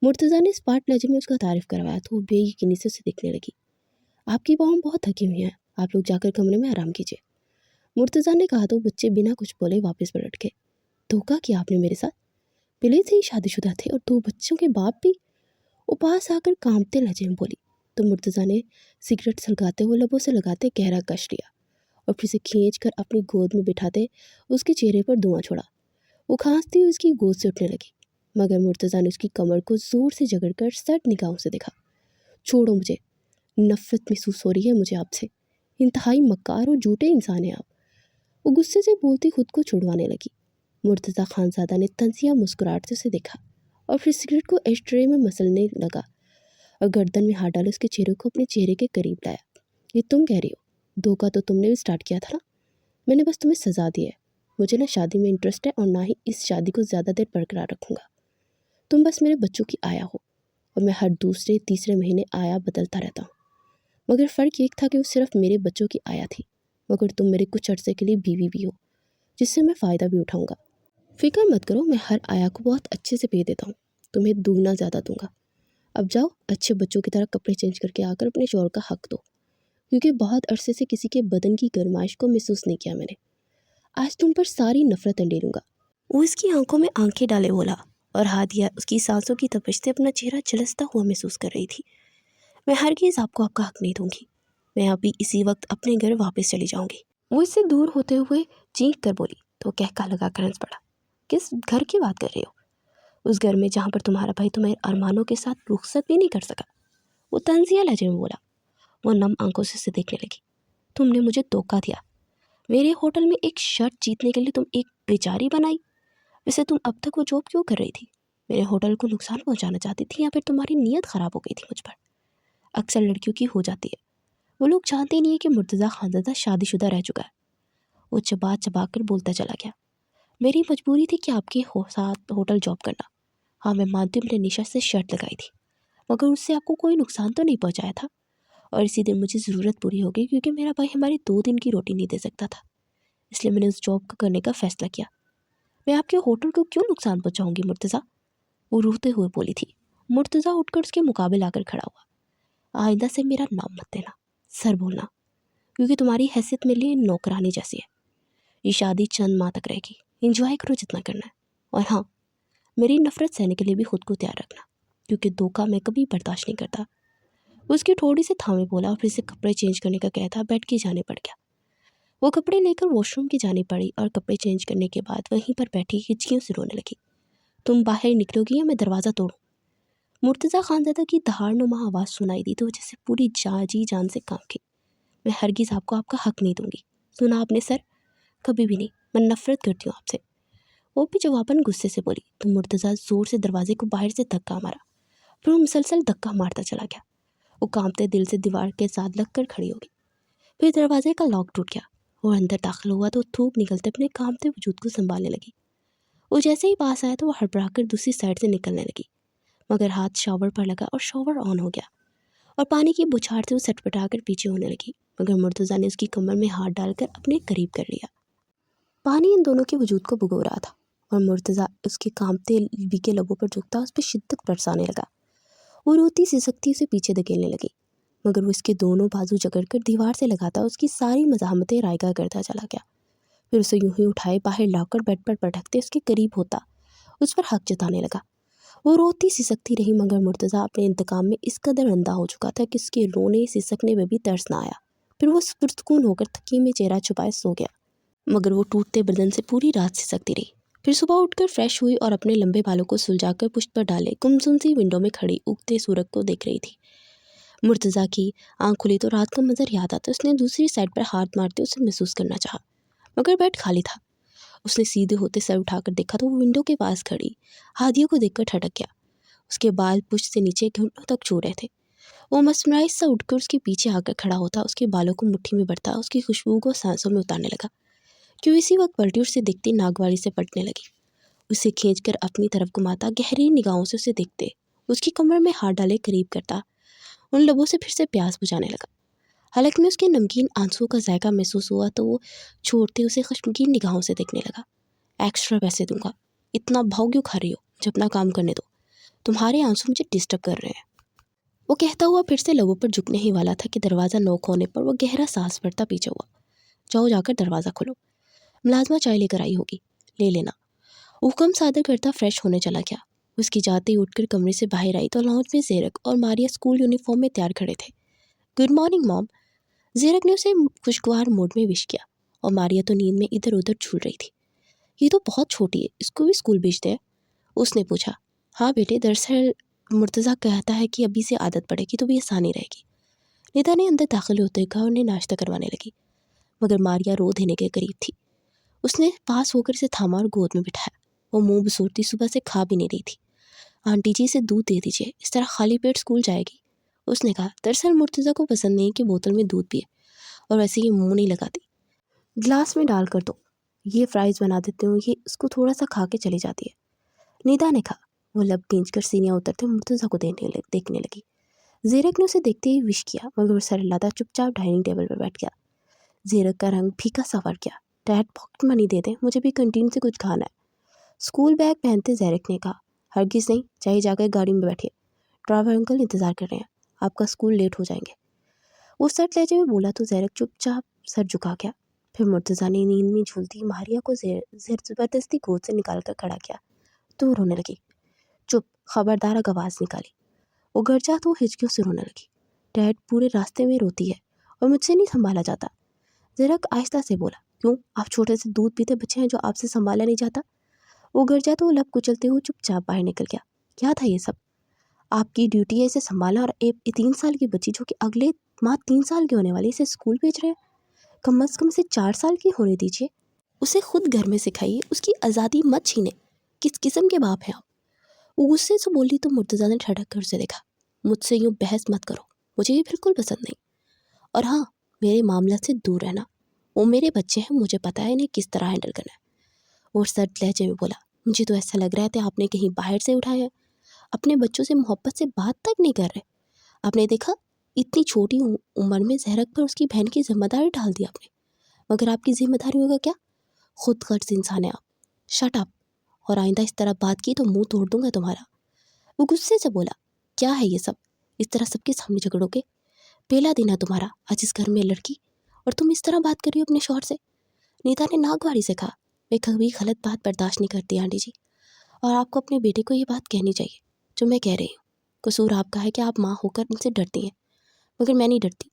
मुर्तज़ा ने स्पार्ट लहजे में उसका तारीफ़ करवाया तो वो बेयकीनी से उसे देखने लगी। आपकी मॉम बहुत थकी हुई हैं, आप लोग जाकर कमरे में आराम कीजिए, मुर्तज़ा ने कहा तो बच्चे बिना कुछ बोले वापस पलट गए। धोखा किया आपने मेरे साथ, पहले से ही शादीशुदा थे और 2 बच्चों के बाप भी। वो पास आकर कांपते लहजे में बोली तो मुर्तज़ा ने सिगरेट सलगाते हुए लबों से लगाते गहरा कश लिया और फिर से खींच कर अपनी गोद में बिठाते उसके चेहरे पर धुआं छोड़ा। वो खांसती हुई उसकी गोद से उठने लगी, मगर मुर्तज़ा ने उसकी कमर को ज़ोर से जकड़कर सर्द निगाहों से देखा। छोड़ो मुझे, नफ़रत महसूस हो रही है मुझे आपसे, इंतहाई मक्कार और झूठे इंसान हैं आप। वो गुस्से से बोलती खुद को छुड़वाने लगी। मुर्तज़ा खानज़ादा ने तंजिया मुस्कुराहट से उसे देखा और फिर सिगरेट को एशट्रे में मसलने लगा और गर्दन में हाथ डाले उसके चेहरे को अपने चेहरे के करीब लाया। ये तुम कह रही हो? धोखा तो तुमने भी स्टार्ट किया था ना, मैंने बस तुम्हें सज़ा दी है। मुझे ना शादी में इंटरेस्ट है और ना ही इस शादी को ज़्यादा देर बरकरार रखूँगा। तुम बस मेरे बच्चों की आया हो और मैं हर दूसरे तीसरे महीने आया बदलता रहता हूँ, मगर फ़र्क ये था कि वो सिर्फ मेरे बच्चों की आया थी, मगर तुम मेरे कुछ अर्से के लिए बीवी भी हो, जिससे मैं फ़ायदा भी उठाऊँगा। फिक्र मत करो, मैं हर आया को बहुत अच्छे से पे देता हूँ, तुम्हें दूगना ज़्यादा दूंगा। अब जाओ, अच्छे बच्चों की तरह कपड़े चेंज करके आकर अपने शौहर का हक दो। کیونکہ بہت عرصے سے کسی کے بدن کی گرمائش کو محسوس نہیں کیا میں نے۔ آج تم پر ساری نفرت انڈیلوں گا۔ وہ اس کی آنکھوں میں آنکھیں ڈالے بولا، اور ہادیہ اس کی سانسوں کی تپش سے اپنا چہرہ جلستا ہوا محسوس کر رہی تھی۔ میں ہرگز آپ کو آپ کا حق نہیں دوں گی، میں ابھی اسی وقت اپنے گھر واپس چلی جاؤں گی۔ وہ اس سے دور ہوتے ہوئے چینک کر بولی تو کہکا لگا کر ہنس پڑا۔ کس گھر کی بات کر رہے ہو؟ اس گھر میں جہاں پر تمہارا بھائی تمہارے ارمانوں کے ساتھ رخصت بھی نہیں کر سکا۔ وہ طنزیہ لہجے میں بولا۔ وہ نم آنکھوں سے اسے دیکھنے لگی۔ تم نے مجھے دھوکہ دیا، میرے ہوٹل میں ایک شرط جیتنے کے لیے تم ایک بیچاری بنائی۔ ویسے تم اب تک وہ جاب کیوں کر رہی تھی؟ میرے ہوٹل کو نقصان پہنچانا چاہتی تھی یا پھر تمہاری نیت خراب ہو گئی تھی مجھ پر؟ اکثر لڑکیوں کی ہو جاتی ہے، وہ لوگ جانتے نہیں ہیں کہ مرتضیٰ خانزادہ شادی شدہ رہ چکا ہے۔ وہ چبا چبا کر بولتا چلا گیا۔ میری مجبوری تھی کہ آپ کے ساتھ ہوٹل جاب کرنا۔ ہاں میں مانتی ہوں میں نے نشا سے شرط لگائی تھی، مگر اس سے آپ کو کوئی نقصان تو نہیں پہنچایا تھا، اور اسی دن مجھے ضرورت پوری ہو گئی کیونکہ میرا بھائی ہماری 2 دن کی روٹی نہیں دے سکتا تھا، اس لیے میں نے اس جاب کو کرنے کا فیصلہ کیا۔ میں آپ کے ہوٹل کو کیوں نقصان پہنچاؤں گی مرتضیٰ؟ وہ روتے ہوئے بولی تھی۔ مرتضیٰ اٹھ کر اس کے مقابل آ کر کھڑا ہوا۔ آئندہ سے میرا نام مت دینا، سر بولنا، کیونکہ تمہاری حیثیت میرے لیے نوکرانی جیسی ہے۔ یہ شادی چند ماہ تک رہے گی، انجوائے کرو جتنا کرنا ہے، اور ہاں میری نفرت سہنے کے لیے بھی خود کو تیار رکھنا، کیونکہ دھوکہ میں کبھی برداشت نہیں کرتا۔ وہ اس کی تھوڑی سے تھامے بولا اور پھر سے کپڑے چینج کرنے کا کہتا بیٹھ کے جانے پڑ گیا۔ وہ کپڑے لے کر واش روم کی جانی پڑی اور کپڑے چینج کرنے کے بعد وہیں پر بیٹھی ہچکیوں سے رونے لگی۔ تم باہر نکلو گی یا میں دروازہ توڑوں؟ مرتضیٰ خانزادہ کی دہاڑ نما آواز سنائی دی تو جیسے پوری جی جان سے کانپ گئی۔ میں ہرگز آپ کو آپ کا حق نہیں دوں گی، سنا آپ نے سر؟ کبھی بھی نہیں، میں نفرت کرتی ہوں آپ سے۔ وہ بھی جواباً غصے سے بولی تو مرتضیٰ زور سے دروازے کو باہر سے دھکا مارا، پھر وہ مسلسل دھکا مارتا چلا گیا۔ وہ کانپتے دل سے دیوار کے ساتھ لگ کر کھڑی ہوگی، پھر دروازے کا لاک ٹوٹ گیا۔ وہ اندر داخل ہوا تو تھوک نکلتے اپنے کانپتے وجود کو سنبھالنے لگی۔ وہ جیسے ہی پاس آیا تو وہ ہڑبڑا کر دوسری سائڈ سے نکلنے لگی، مگر ہاتھ شاور پر لگا اور شاور آن ہو گیا، اور پانی کی بچھاڑ سے وہ سٹپٹا کر پیچھے ہونے لگی، مگر مرتضیٰ نے اس کی کمر میں ہاتھ ڈال کر اپنے قریب کر لیا۔ پانی ان دونوں کے وجود کو بھگو رہا تھا، اور مرتضیٰ اس کے کانپتے بھیگے لبوں پر جھکتا اس پہ شدت برسانے لگا۔ وہ روتی سسکتی اسے پیچھے دھکیلنے لگی، مگر وہ اس کے دونوں بازو جکڑ کر دیوار سے لگاتا اس کی ساری مزاحمتیں رائگاں کرتا چلا گیا، پھر اسے یوں ہی اٹھائے باہر لا کر بیڈ پر پٹکتے اس کے قریب ہوتا اس پر حق جتانے لگا۔ وہ روتی سسکتی رہی، مگر مرتضیٰ اپنے انتقام میں اس قدر اندھا ہو چکا تھا کہ اس کے رونے سسکنے میں بھی ترس نہ آیا۔ پھر وہ پرسکون ہو کر تکیے میں چہرہ چھپائے سو گیا، مگر وہ ٹوٹتے بدن سے پوری رات سسکتی رہی۔ پھر صبح اٹھ کر فریش ہوئی اور اپنے لمبے بالوں کو سلجھا کر پشت پر ڈالے گمسم سی ونڈو میں کھڑی اگتے سورج کو دیکھ رہی تھی۔ مرتضیٰ کی آنکھ کھلی تو رات کا منظر یاد آتا اس نے دوسری سائڈ پر ہاتھ مارتے اسے محسوس کرنا چاہا، مگر بیڈ خالی تھا۔ اس نے سیدھے ہوتے سر اٹھا کر دیکھا تو وہ ونڈو کے پاس کھڑی ہادیہ کو دیکھ کر ٹھٹک گیا۔ اس کے بال پشت سے نیچے گھٹنوں تک چھو رہے تھے۔ وہ مسمرائز سا اٹھ کر اس کے پیچھے آ کر کھڑا ہوتا، اس کے بالوں کو مٹھی میں بڑھتا، اس کی خوشبو کو سانسوں میں اتارنے لگا کہ وہ اسی وقت پلٹی اسے دیکھتی ناگواری سے پلٹنے لگی۔ اسے کھینچ کر اپنی طرف گھماتا، گہری نگاہوں سے اسے دیکھتے، اس کی کمر میں ہاتھ ڈالے قریب کرتا، ان لبوں سے پھر سے پیاس بجھانے لگا۔ حلق میں اس کے نمکین آنسوؤں کا ذائقہ محسوس ہوا تو وہ چھوڑتے اسے خشمگین نگاہوں سے دیکھنے لگا۔ ایکسٹرا پیسے دوں گا، اتنا بھاؤ کیوں کھا رہی ہو؟ مجھے اپنا کام کرنے دو، تمہارے آنسو مجھے ڈسٹرب کر رہے ہیں۔ وہ کہتا ہوا پھر سے لبوں پر جھکنے ہی والا تھا کہ دروازہ نوک ہونے پر وہ گہرا سانس بھرتا پیچھے ہوا۔ جاؤ جا کر دروازہ کھولو، ملازمہ چائے لے کر آئی ہوگی، لے لینا۔ حکم صادر کرتا فریش ہونے چلا گیا۔ اس کی جاتے ہی اٹھ کر کمرے سے باہر آئی تو لاؤنج میں زیرک اور ماریا اسکول یونیفارم میں تیار کھڑے تھے۔ گڈ مارننگ مام۔ زیرک نے اسے خوشگوار موڈ میں وش کیا، اور ماریا تو نیند میں ادھر ادھر جھول رہی تھی۔ یہ تو بہت چھوٹی ہے، اس کو بھی اسکول بھیج دیں؟ اس نے پوچھا۔ ہاں بیٹے، دراصل مرتضیٰ کہتا ہے کہ ابھی سے عادت پڑے گی تو بھی آسانی رہے گی۔ نیتا نے اندر داخل ہوتے کہا، انہیں ناشتہ کروانے لگی، مگر ماریا رو دینے کے قریب تھی۔ اس نے پاس ہو کر اسے تھاما اور گود میں بٹھایا۔ وہ منہ بسورتی صبح سے کھا بھی نہیں رہی تھی۔ آنٹی جی سے دودھ دے دیجیے، اس طرح خالی پیٹ اسکول جائے گی، اس نے کہا۔ دراصل مرتضیٰ کو پسند نہیں کہ بوتل میں دودھ پیے، اور ویسے یہ منہ نہیں لگاتی۔ گلاس میں ڈال کر دو، یہ فرائز بنا دیتے ہوں، یہ اس کو تھوڑا سا کھا کے چلی جاتی ہے، نیتا نے کہا۔ وہ لب کھینچ کر سینیاں اترتے مرتضیٰ کو دیکھنے لگی۔ زیرک نے اسے دیکھتے ہی وش کیا، مگر وہ سر ہلاتا چپ چاپ ڈائننگ ٹیبل پر بیٹھ گیا۔ زیرک کا رنگ پھیکا سا پڑ گیا۔ ڈیڈ پاکٹ منی دے دیں، مجھے بھی کنٹین سے کچھ کھانا ہے۔ اسکول بیگ پہنتے زیرک نے کہا۔ ہرگز نہیں، چاہے جا کر گاڑی میں بیٹھیے، ڈرائیور انکل انتظار کر رہے ہیں، آپ کا اسکول لیٹ ہو جائیں گے۔ वो सर्द लहजे में बोला तो ज़ैरक चुपचाप सर झुका गया। फिर मुर्तज़ा ने नींद में झूलती मारिया को ज़बरदस्ती गोद से निकाल कर खड़ा किया तो रोने लगी। चुप, खबरदार अगर आवाज़ निकाली। वो घर जा तो हिचकियों से रोने लगी। डैड पूरे रास्ते में रोती है और मुझसे नहीं संभाला जाता। ज़ैरक आहिस्ता से बोला, क्यों, आप छोटे से दूध पीते बच्चे हैं जो आपसे संभाला नहीं जाता। वो घर जा तो वो लब कुचलते हुए चुपचाप बाहर निकल गया। क्या था ये सब? आपकी ड्यूटी है इसे संभालना, और एक 3 साल की बच्ची जो कि अगले माह 3 साल की होने वाली, इसे स्कूल भेज रहे हैं। कम अज़ कम उसे 4 साल की होने दीजिए। उसे खुद घर में सिखाइए, उसकी आज़ादी मत छीने। किस किस्म के बाप हैं आप? वो गुस्से से बोली तो मुर्तज़ा ने ठड़क कर उसे देखा। मुझसे यूँ बहस मत करो, मुझे ये बिल्कुल पसंद नहीं। और हाँ, मेरे मामला से दूर रहना। वो मेरे बच्चे हैं, मुझे पता है इन्हें किस तरह हैंडल करना है। और सर्द लहजे में बोला, मुझे तो ऐसा लग रहा है आपने कहीं बाहर से उठाए हैं। अपने बच्चों से मोहब्बत से बात तक नहीं कर रहे। आपने देखा, इतनी छोटी उम्र में ज़हरक पर उसकी बहन की जिम्मेदारी डाल दी आपने। मगर आपकी जिम्मेदारी होगा क्या? खुद गर्ज इंसान है आप। Shut up. और आइंदा इस तरह बात की तो मुंह तोड़ दूंगा तुम्हारा। वो गुस्से से बोला, क्या है ये सब? इस तरह सबके सामने झगड़ोगे? पहला दिन है तुम्हारा आज इस घर में लड़की, और तुम इस तरह बात कर रही हो अपने शौहर से। नीता ने नागवारी से कहा, मैं कभी गलत बात बर्दाश्त नहीं करती आंटी जी, और आपको अपने बेटे को ये बात कहनी चाहिए जो मैं कह रही हूँ। कसूर आपका है कि आप माँ होकर उनसे डरती हैं, मगर मैं नहीं डरती।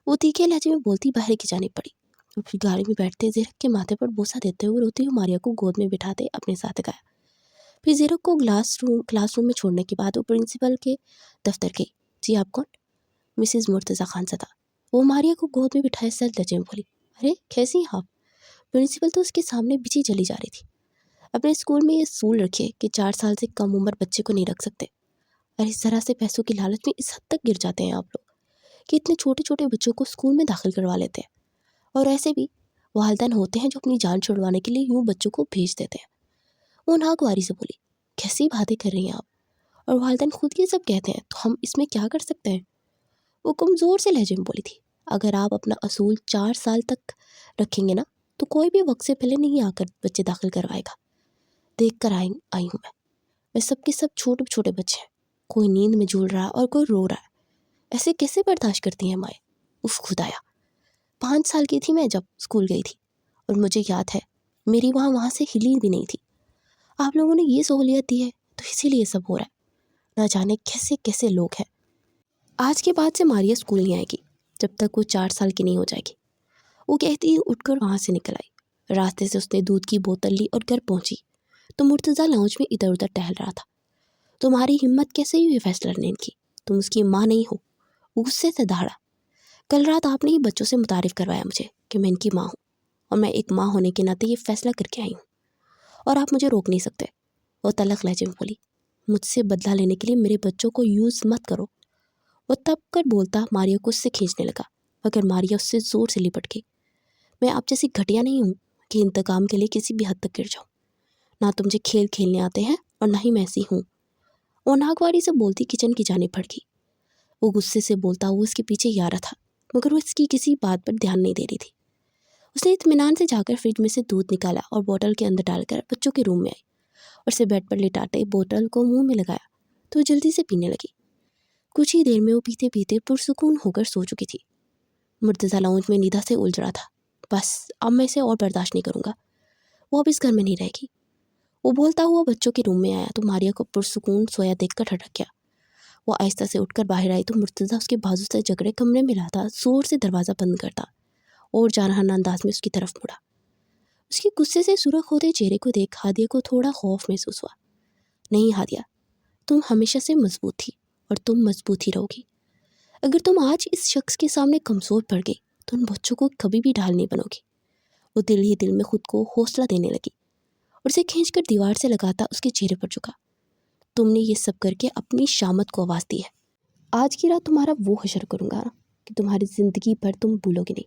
वो तीखे लहजे में बोलती बाहर की जाने पड़ी। और फिर गाड़ी में बैठते ज़ीरक के माथे पर बोसा देते हुए रोती हुई मारिया को गोद में बिठाते अपने साथ गया। फिर ज़ीरक को क्लासरूम में छोड़ने के बाद वो प्रिंसिपल के दफ्तर गई। जी आप कौन? मिसिज़ मुर्तज़ा खानज़दा। वो मारिया को गोद में बिठाए सर लहजे में बोली, अरे कैसी हैं आप? प्रिंसिपल तो उसके सामने बिछी चली जा रही थी। अपने स्कूल में ये असूल रखिए कि 4 साल से कम उम्र बच्चे को नहीं रख सकते। और इस तरह से पैसों की लालच में इस हद तक गिर जाते हैं आप लोग कि इतने छोटे छोटे बच्चों को स्कूल में दाखिल करवा लेते हैं। और ऐसे भी वालिदैन होते हैं जो अपनी जान छुड़वाने के लिए यूँ बच्चों को भेज देते हैं। वो नागवारी से बोली, कैसी बातें कर रही हैं आप? और वालिदैन खुद ये सब कहते हैं तो हम इसमें क्या कर सकते हैं? वो कमज़ोर से लहजे में बोली थी, अगर आप अपना असूल 4 साल तक रखेंगे ना तो कोई भी वक्त से पहले नहीं आकर बच्चे दाखिल करवाएगा। देख कर आई हूँ मैं सबके सब छोटे छोटे बच्चे हैं। कोई नींद में झूल रहा है और कोई रो रहा है। ऐसे कैसे बर्दाश्त करती हैं माएँ? उफ खुदाया। 5 साल की थी मैं जब स्कूल गई थी, और मुझे याद है मेरी वहाँ से हिली भी नहीं थी। आप लोगों ने ये सहूलियत दी है तो इसीलिए सब हो रहा है। ना जाने कैसे कैसे लोग हैं। आज के बाद से मारिया स्कूल नहीं आएगी जब तक वो 4 साल की नहीं हो जाएगी। वो कहती ही उठकर वहाँ से निकल आई। रास्ते से उसने दूध की बोतल ली और घर पहुँची तो मुर्तज़ा लाउंज में इधर उधर टहल रहा था। तुम्हारी हिम्मत कैसे हुई फैसला लेने की? तुम उसकी माँ नहीं हो। वो गुस्से से दहाड़ा। कल रात आपने ही बच्चों से मुतारिफ़ करवाया मुझे कि मैं इनकी माँ हूँ, और मैं एक माँ होने के नाते ये फैसला करके आई हूँ, और आप मुझे रोक नहीं सकते। वो तलख लहजे में बोली, मुझसे बदला लेने के लिए मेरे बच्चों को यूज़ मत करो। वो तब कर बोलता मारिया को उससे खींचने लगा, मगर मारिया उससे ज़ोर से लिपट गई। मैं आप जैसी घटिया नहीं हूँ कि इंतकाम के लिए किसी भी हद तक गिर जाऊँ। ना तो मुझे खेल खेलने आते हैं और ना ही मैं ऐसी हूँ। वो नागवारी से बोलती किचन की जाने पड़ गई। वो गुस्से से बोलता हुआ उसके पीछे ही आ रहा था, मगर वो इसकी किसी बात पर ध्यान नहीं दे रही थी। उसने इत्मीनान से जाकर फ्रिज में से दूध निकाला और बोतल के अंदर डालकर बच्चों के रूम में आई, और उसे बेड पर लिटाते बोतल को मुंह में लगाया तो वो जल्दी से पीने लगी। कुछ ही देर में वो पीते पीते पुरसुकून होकर सो चुकी थी। मुर्तज़ा लाउंज में निदा से उलझ रहा था। बस अब मैं इसे और बर्दाश्त नहीं करूँगा। वो अब इस घर में नहीं रहेगी। वो बोलता हुआ बच्चों के रूम में आया तो मारिया को पुरसुकून सोया देखकर ठटक गया। वो आहिस्ता से उठकर बाहर आई तो मुर्तज़ा उसके बाजू से जकड़े कमरे में लाता, जोर से दरवाज़ा बंद करता और जानहाना अंदाज में उसकी तरफ मुड़ा। उसके गुस्से से सुर्ख होते चेहरे को देख हादिया को थोड़ा खौफ महसूस हुआ। नहीं हादिया, तुम हमेशा से मजबूत थी और तुम मजबूत ही रहोगी। अगर तुम आज इस शख्स के सामने कमज़ोर पड़ गई तो उन बच्चों को कभी भी ढाल नहीं बनोगी। वो दिल ही दिल में खुद को हौसला देने लगी और उसे खींचकर दीवार से लगाता उसके चेहरे पर झुका। तुमने ये सब करके अपनी शामत को आवाज़ दी है। आज की रात तुम्हारा वो हशर करूँगा कि तुम्हारी ज़िंदगी भर तुम भूलोगे नहीं।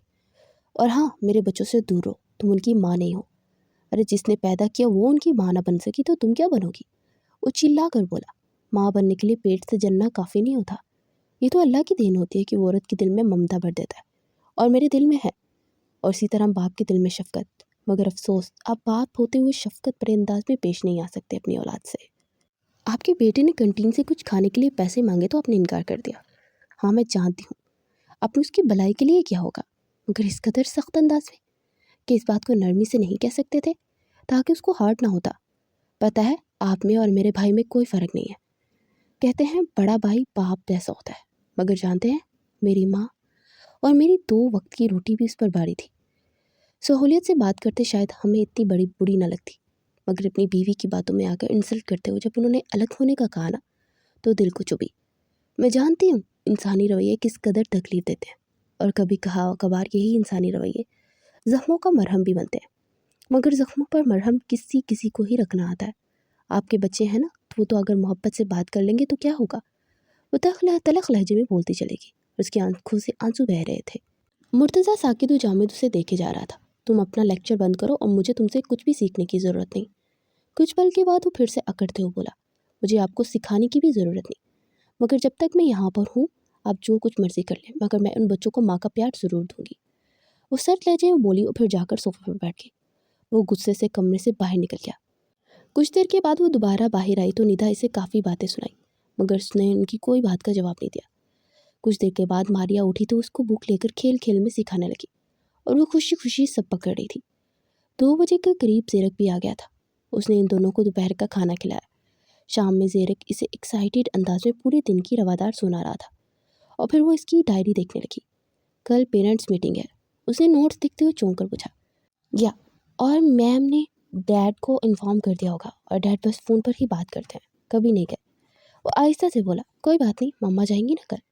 और हाँ, मेरे बच्चों से दूर रहो, तुम उनकी माँ नहीं हो। अरे जिसने पैदा किया वो उनकी माँ ना बन सकी तो तुम क्या बनोगी? वो चिल्ला कर बोला, माँ बनने के लिए पेट से जन्ना काफ़ी नहीं होता। ये तो अल्लाह की देन होती है कि वो औरत के दिल में ममता भर देता है, और मेरे दिल में है। और इसी तरह बाप के दिल में शफ़क़त। मगर अफसोस, आप बाप होते हुए शफ़क़त पर अंदाज में पेश नहीं आ सकते अपनी औलाद से। आपके बेटे ने कैंटीन से कुछ खाने के लिए पैसे मांगे तो आपने इनकार कर दिया। हाँ मैं जानती हूँ, آپ نے اس کی بھلائی کے لیے کیا ہوگا، مگر اس قدر سخت انداز میں کہ اس بات کو نرمی سے نہیں کہہ سکتے تھے تاکہ اس کو ہارٹ نہ ہوتا۔ پتہ ہے آپ میں اور میرے بھائی میں کوئی فرق نہیں ہے، کہتے ہیں بڑا بھائی باپ جیسا ہوتا ہے، مگر جانتے ہیں میری ماں اور میری 2 وقت کی روٹی بھی اس پر بھاری تھی۔ سہولیت سے بات کرتے شاید ہمیں اتنی بڑی بری نہ لگتی، مگر اپنی بیوی کی باتوں میں آ کر انسلٹ کرتے ہوئے جب انہوں نے الگ ہونے کا کہا نا تو دل کو چبھی۔ میں جانتی ہوں انسانی رویے کس قدر تکلیف دیتے ہیں، اور کبھی کبھار یہی انسانی رویے زخموں کا مرہم بھی بنتے ہیں، مگر زخموں پر مرہم کسی کو ہی رکھنا آتا ہے۔ آپ کے بچے ہیں نا، وہ تو اگر محبت سے بات کر لیں گے تو کیا ہوگا؟ وہ تلخ لہجے میں بولتی چلے گی، اس کی آنکھوں سے آنسو بہہ رہے تھے۔ مرتضیٰ ساکت و جامد اسے دیکھے جا رہا تھا۔ تم اپنا لیکچر بند کرو اور مجھے تم سے کچھ بھی سیکھنے کی ضرورت نہیں۔ کچھ پل کے بعد وہ پھر سے اکڑتے ہوئے بولا، مجھے آپ کو سکھانے کی بھی ضرورت نہیں، مگر جب تک میں یہاں پر ہوں آپ جو کچھ مرضی کر لیں، مگر میں ان بچوں کو ماں کا پیار ضرور دوں گی۔ وہ سرد لہجے میں بولی اور پھر جا کر صوفے پر بیٹھ گئی۔ وہ غصے سے کمرے سے باہر نکل گیا۔ کچھ دیر کے بعد وہ دوبارہ باہر آئی تو ندا اسے کافی باتیں سنائی، مگر اس نے ان کی کوئی بات کا جواب نہیں دیا۔ کچھ دیر کے بعد ماریا اٹھی تو اس کو بھوک لے کر کھیل کھیل میں سکھانے لگی، اور وہ خوشی خوشی سب پکڑ رہی تھی۔ 2 بجے کے قریب زیرک بھی آ گیا تھا۔ اس نے ان دونوں کو دوپہر کا کھانا کھلایا۔ شام میں زیرک اسے ایکسائٹیڈ انداز میں پورے دن کی روادار سنا رہا تھا، اور پھر وہ اس کی ڈائری دیکھنے لگی۔ کل پیرنٹس میٹنگ ہے، اس نے نوٹس دیکھتے ہوئے چونک کر پوچھا۔ یا اور میم نے ڈیڈ کو انفارم کر دیا ہوگا، اور ڈیڈ بس فون پر ہی بات کرتے ہیں، کبھی نہیں گئے۔ وہ آہستہ سے بولا، کوئی بات نہیں، مما جائیں گی نا کل۔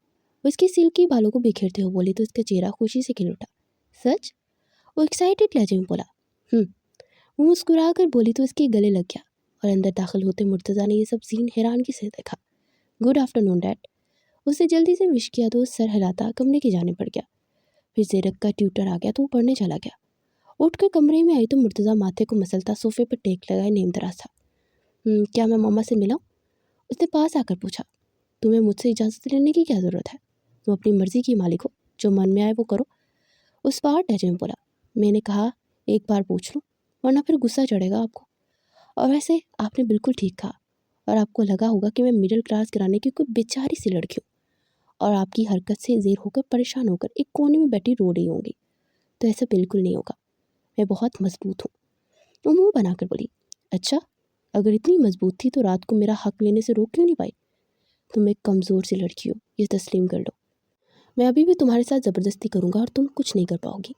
وہ اس کی سلکی بالوں کو بکھیرتے ہوئے بولی تو اس کا چہرہ خوشی سے کھل اٹھا۔ سچ؟ وہ ایکسائٹیڈ لہجے میں بولا۔ وہ مسکرا کر بولی تو اس کے گلے لگ گیا، اور اندر داخل ہوتے مرتضیٰ نے یہ سب سین حیرانگی سے دیکھا۔ Good afternoon dead. اس نے جلدی سے وش کیا تو وہ سر ہلاتا کمرے کی جانب بڑھ گیا۔ پھر زیرک کا ٹیوٹر آ گیا تو وہ پڑھنے چلا گیا۔ اٹھ کر کمرے میں آئی تو مرتضیٰ ماتھے کو مسلتا صوفے پر ٹیک لگائے نیم دراز تھا۔ کیا میں ماما سے ملاؤں؟ اس نے پاس آ کر پوچھا۔ تمہیں مجھ سے اجازت لینے کی کیا ضرورت ہے؟ تم اپنی مرضی کی مالک ہو، جو من میں آئے وہ کرو۔ اس پارٹ لہجے میں بولا۔ میں نے کہا ایک بار پوچھ لوں، ورنہ پھر غصہ چڑھے گا آپ کو۔ اور ویسے آپ نے بالکل ٹھیک کہا، اور آپ کو لگا ہوگا کہ میں مڈل کلاس گھرانے کی کوئی بیچاری سی لڑکی ہوں، اور آپ کی حرکت سے زیر ہو کر پریشان ہو کر ایک کونے میں بیٹھی رو رہی ہوں گی، تو ایسا بالکل نہیں ہوگا۔ میں بہت مضبوط ہوں۔ وہ منہ بنا کر بولی، اچھا، اگر اتنی مضبوط تھی تو رات کو میرا حق لینے سے روک کیوں نہیں پائی؟ تم ایک کمزور سی لڑکی ہو، یہ تسلیم کر لو۔ میں ابھی بھی تمہارے ساتھ زبردستی کروں گا اور تم کچھ نہیں کر پاؤ گی۔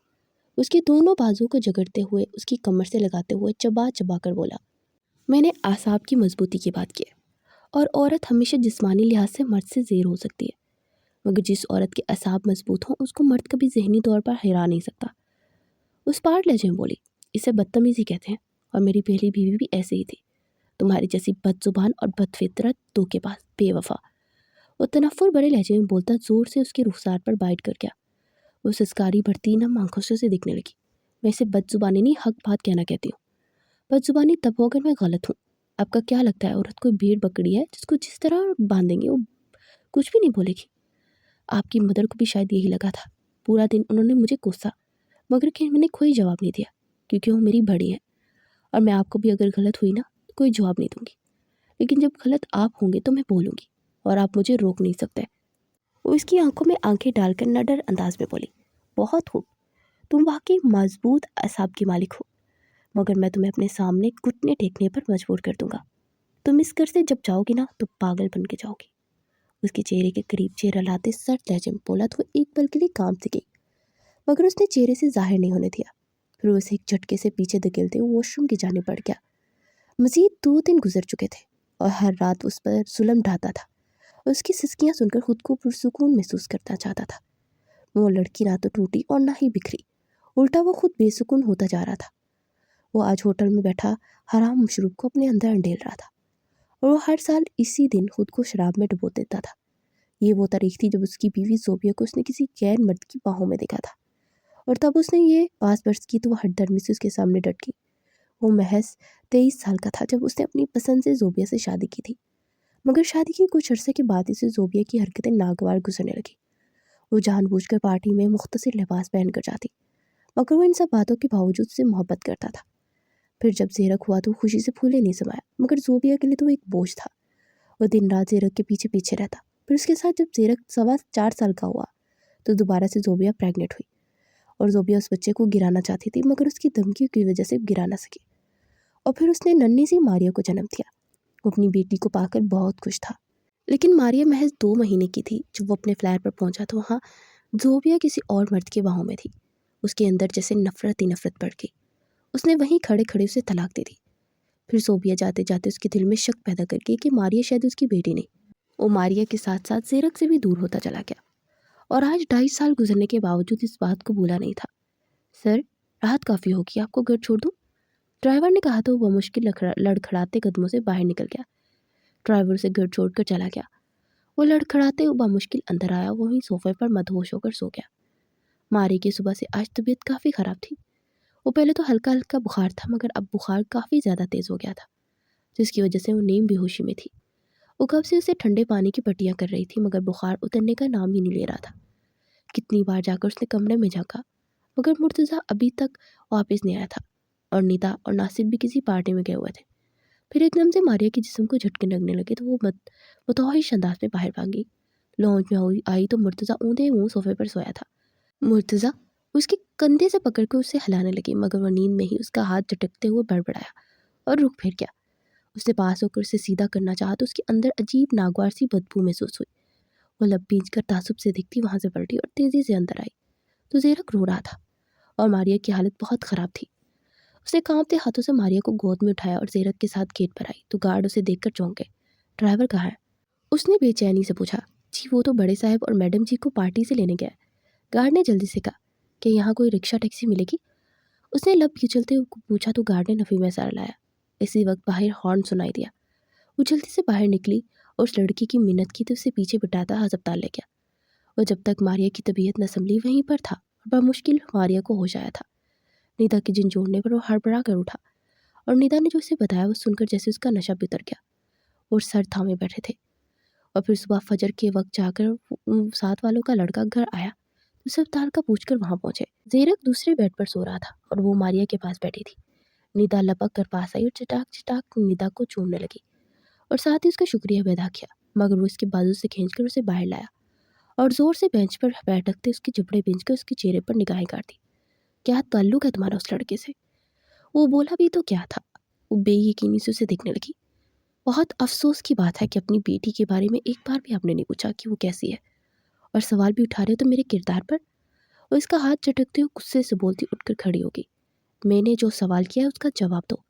اس کے دونوں بازو کو جگڑتے ہوئے اس کی کمر سے لگاتے ہوئے چبا چبا کر بولا، میں نے اعصاب کی مضبوطی کی بات کی ہے، اور عورت ہمیشہ جسمانی لحاظ سے مرد سے زیر ہو سکتی ہے، مگر جس عورت کے اعصاب مضبوط ہوں اس کو مرد کبھی ذہنی طور پر ہرا نہیں سکتا۔ اس پارٹ لہجے میں بولی، اسے بدتمیزی کہتے ہیں، اور میری پہلی بیوی بھی ایسے ہی تھی، تمہاری جیسی بد زبان اور بد فطرت دو کے پاس، بے وفا۔ وہ تنفر بڑے لہجے میں بولتا زور سے اس کے رخسار پر بائٹ کر گیا۔ وہ سسکاری بڑھتی نم آنکھوں سے اسے دکھنے لگی۔ میں اسے بد زبانی نہیں، حق بات کہنا کہتی ہوں۔ بد زبانی تب ہو اگر میں غلط ہوں۔ آپ کا کیا لگتا ہے عورت کوئی بھیڑ بکری ہے جس کو جس طرح باندھیں گے وہ کچھ بھی نہیں بولے گی؟ آپ کی مدر کو بھی شاید یہی لگا تھا۔ پورا دن انہوں نے مجھے کوسا، مگر کہ میں نے کوئی جواب نہیں دیا، کیونکہ وہ میری بڑی ہیں، اور میں آپ کو بھی اگر غلط ہوئی نا تو کوئی جواب نہیں دوں گی، لیکن جب غلط آپ ہوں گے تو میں بولوں گی، اور آپ مجھے روک نہیں سکتے۔ وہ اس کی آنکھوں میں آنکھیں ڈال کر نڈر انداز میں بولی، بہت خوب، تم واقعی مضبوط اعصاب کی مالک ہو، مگر میں تمہیں اپنے سامنے گھٹنے ٹیکنے پر مجبور کر دوں گا۔ تم اس گھر سے جب جاؤ گی نا تو پاگل بن کے جاؤ گی۔ اس کے چہرے کے قریب چہرہ لاتے سرد لہجے میں بولا تو وہ ایک پل کے لیے کام سے گئی، مگر اس نے چہرے سے ظاہر نہیں ہونے دیا۔ پھر وہ اسے ایک جھٹکے سے پیچھے دھکیلتے ہوئے واش روم کی جانب بڑھ گیا۔ مزید 2 دن گزر چکے تھے، اور ہر رات اس پر ظلم ڈھاتا تھا۔ اس کی سسکیاں سن کر خود کو پرسکون محسوس کرنا چاہتا تھا۔ وہ لڑکی نہ تو ٹوٹی اور نہ ہی بکھری، الٹا وہ خود بے سکون ہوتا جا رہا تھا۔ وہ آج ہوٹل میں بیٹھا حرام مشروب کو اپنے اندر انڈیل رہا تھا، اور وہ ہر سال اسی دن خود کو شراب میں ڈبو دیتا تھا۔ یہ وہ تاریخ تھی جب اس کی بیوی زوبیہ کو اس نے کسی غیر مرد کی باہوں میں دیکھا تھا، اور تب اس نے یہ پاس برس کی تو وہ ہٹ درمی سے اس کے سامنے ڈٹ گئی۔ وہ محض 23 سال کا تھا جب اس نے اپنی پسند سے زوبیہ سے شادی کی تھی، مگر شادی کے کچھ عرصے کے بعد اسے زوبیہ کی حرکتیں ناگوار گزرنے لگی۔ وہ جان بوجھ کر پارٹی میں مختصر لباس پہن کر جاتی، مگر وہ ان سب باتوں کے باوجود سے محبت کرتا تھا۔ پھر جب زیرک ہوا تو وہ خوشی سے پھولے نہیں سمایا، مگر زوبیہ کے لیے تو وہ ایک بوجھ تھا۔ وہ دن رات زیرک کے پیچھے پیچھے رہتا۔ پھر اس کے ساتھ جب زیرک 4.25 سال کا ہوا तो दोबारा से ज़ोबिया प्रेग्नेंट हुई और ज़ोबिया उस बच्चे को गिराना चाहती थी, मगर उसकी धमकी की वजह से गिरा ना सकी। और फिर उसने नन्ही सी मारिया को जन्म दिया। वो अपनी बेटी को पाकर बहुत खुश था, लेकिन मारिया महज 2 महीने की थी। जब वो अपने फ्लैट पर पहुंचा तो वहाँ ज़ोबिया किसी और मर्द के बाहों में थी। उसके अंदर जैसे नफरत ही नफरत बढ़ गई। उसने वहीं खड़े खड़े उसे तलाक दे दी। फिर ज़ोबिया जाते जाते उसके दिल में शक पैदा कर गई कि मारिया शायद उसकी बेटी नहीं। वो मारिया के साथ साथ ज़ेरक से भी दूर होता चला गया और आज 2.5 साल गुजरने के बावजूद इस बात को भूला नहीं था। सर, राहत काफ़ी होगी, आपको घर छोड़ दूँ? ड्राइवर ने कहा तो वह मुश्किल लड़खड़ाते कदमों से बाहर निकल गया। ड्राइवर उसे घर छोड़कर चला गया। वो लड़खड़ाते हुआ मुश्किल अंदर आया, वहीं सोफे पर मदहोश होकर सो गया। मारी की सुबह से आज तबीयत काफ़ी ख़राब थी। वो पहले तो हल्का हल्का बुखार था, मगर अब बुखार काफ़ी ज़्यादा तेज़ हो गया था, जिसकी वजह से वो नींद बेहोशी में थी। वो कब से उसे ठंडे पानी की पट्टियाँ कर रही थी, मगर बुखार उतरने का नाम ही नहीं ले रहा था। कितनी बार जाकर उसने कमरे में झाँका, मगर मुर्तज़ा अभी तक वापस नहीं आया था और निदा और नासिर भी किसी पार्टी में गए हुए थे। फिर एकदम से मारिया के जिस्म को झटके लगने लगे तो वो मुतौहिश अंदाज में बाहर भागी। लॉन्च में आई तो मुर्तज़ा ऊँधे मुँह सोफे पर सोया था। मुर्तज़ा उसके कंधे से पकड़कर उसे हिलाने लगी, मगर वह नींद में ही उसका हाथ झटकते हुए बड़बड़ाया और रुक फिर गया। उसने पास होकर उसे सीधा करना चाहा तो उसके अंदर अजीब नागवार सी बदबू महसूस हुई। वो लब भींचकर तासुब से दिखती वहाँ से पलटी और तेज़ी से अंदर आई तो ज़ेरक रो रहा था और मारिया की हालत बहुत ख़राब थी। उसने कांपते हाथों से मारिया को गोद में उठाया और ज़ेरक के साथ गेट पर आई तो गार्ड उसे देखकर चौंक गए। ड्राइवर कहाँ है? उसने बेचैनी से पूछा। जी वो तो बड़े साहब और मैडम जी को पार्टी से लेने गया। गार्ड ने जल्दी से कहा कि यहाँ कोई रिक्शा टैक्सी मिलेगी। उसने लब खिंचलते हुए पूछा तो गार्ड ने नफ़ी में सर लाया। इसी वक्त बाहर हॉर्न सुनाई दिया। वो जल्दी से बाहर निकली और उस लड़की की मिन्नत की तो उसे पीछे बिठाता अस्पताल ले गया। और जब तक मारिया की तबीयत न संभली वहीं पर था और बमुश्किल मारिया को होश आया था। निदा के जिन जोड़ने पर वो हड़बड़ा कर उठा और निदा ने जो उसे बताया वो सुनकर जैसे उसका नशा भी उतर गया और सर थामे बैठे थे। और फिर सुबह फजर के वक्त जाकर साथ वालों का लड़का घर आया तो अस्पताल का पूछकर वहाँ पहुंचे। ज़ेरक दूसरे बेड पर सो रहा था और वो मारिया के पास बैठी थी। निदा लपक कर पास आई और चिटाक चिटाक निदा को चूमने लगी और साथ ही उसका शुक्रिया भी अदा किया, मगर वो उसके बाजू से खींचकर उसे बाहर लाया और ज़ोर से बेंच पर बैठकते उसके जबड़े खींचकर उसके चेहरे पर निगाहें काटी। क्या ताल्लुक है तुम्हारा उस लड़के से? वो बोला भी तो क्या था। वो बेयकीनी से उसे देखने लगी। बहुत अफसोस की बात है कि अपनी बेटी के बारे में एक बार भी आपने नहीं पूछा कि वो कैसी है, और सवाल भी उठा रहे हो तो मेरे किरदार पर। और इसका हाथ झटकते हुए गुस्से से बोलती उठकर खड़ी हो गई। मैंने जो सवाल किया है उसका जवाब दो।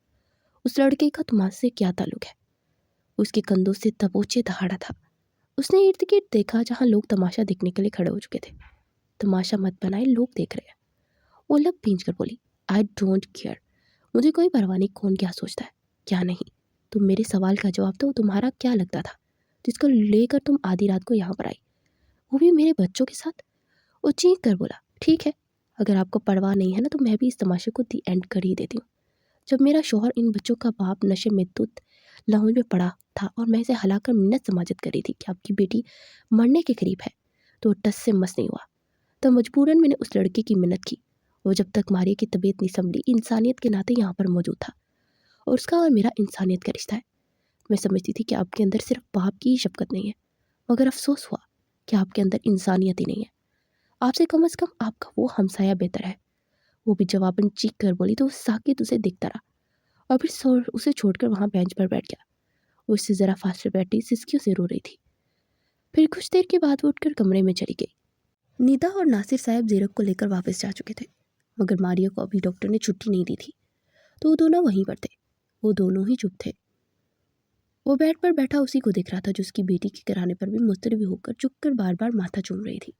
उस लड़के का तुम्हारे से क्या ताल्लुक है? उसके कंधों से दबोचे दहाड़ा था। उसने इर्द गिर्द देखा जहाँ लोग तमाशा देखने के लिए खड़े हो चुके थे। तमाशा मत बनाए, लोग देख रहे हैं। वो लब भींच कर बोली, आई डोंट केयर। मुझे कोई परवाह नहीं कौन क्या सोचता है क्या नहीं। तुम मेरे सवाल का जवाब दो। तुम्हारा क्या लगता था जिसको लेकर तुम आधी रात को यहाँ पर आई, वो भी मेरे बच्चों के साथ? वो चीख कर बोला, ठीक है, अगर आपको परवाह नहीं है ना तो मैं भी इस तमाशे को दी एंड कर ही देती हूँ। जब मेरा शौहर इन बच्चों का बाप नशे में धुत लाहौल में पड़ा था और मैं इसे हलाकर मिन्नत समाजत करी थी कि आपकी बेटी मरने के करीब है, तो टस से मस नहीं हुआ। तो मजबूरन मैंने उस लड़के की मिन्नत की। वो जब तक मारिया की तबीयत नहीं संभली इंसानियत के नाते यहाँ पर मौजूद था और उसका और मेरा इंसानियत का रिश्ता है। मैं समझती थी कि आपके अंदर सिर्फ बाप की ही शफकत नहीं है, मगर अफसोस हुआ कि आपके अंदर इंसानियत ही नहीं है। आपसे कम से कम आपका वो हमसाया बेहतर है। वो भी जवाबन चीख कर बोली तो वो साकित उसे देखता रहा और फिर उसे छोड़कर वहाँ बेंच पर बैठ गया। वो उससे ज़रा फासले बैठी सिसकियों से रो रही थी। फिर कुछ देर के बाद वो उठकर कमरे में चली गई। निदा और नासिर साहब ज़ेरक को लेकर वापस जा चुके थे, मगर मारिया को अभी डॉक्टर ने छुट्टी नहीं दी थी, तो वो दोनों वहीं पर थे। वो दोनों ही चुप थे। वो बेड पर बैठा उसी को देख रहा था जो उसकी बेटी के कराने पर भी मुस्तरबी होकर चुपकर बार बार माथा चूम रही थी।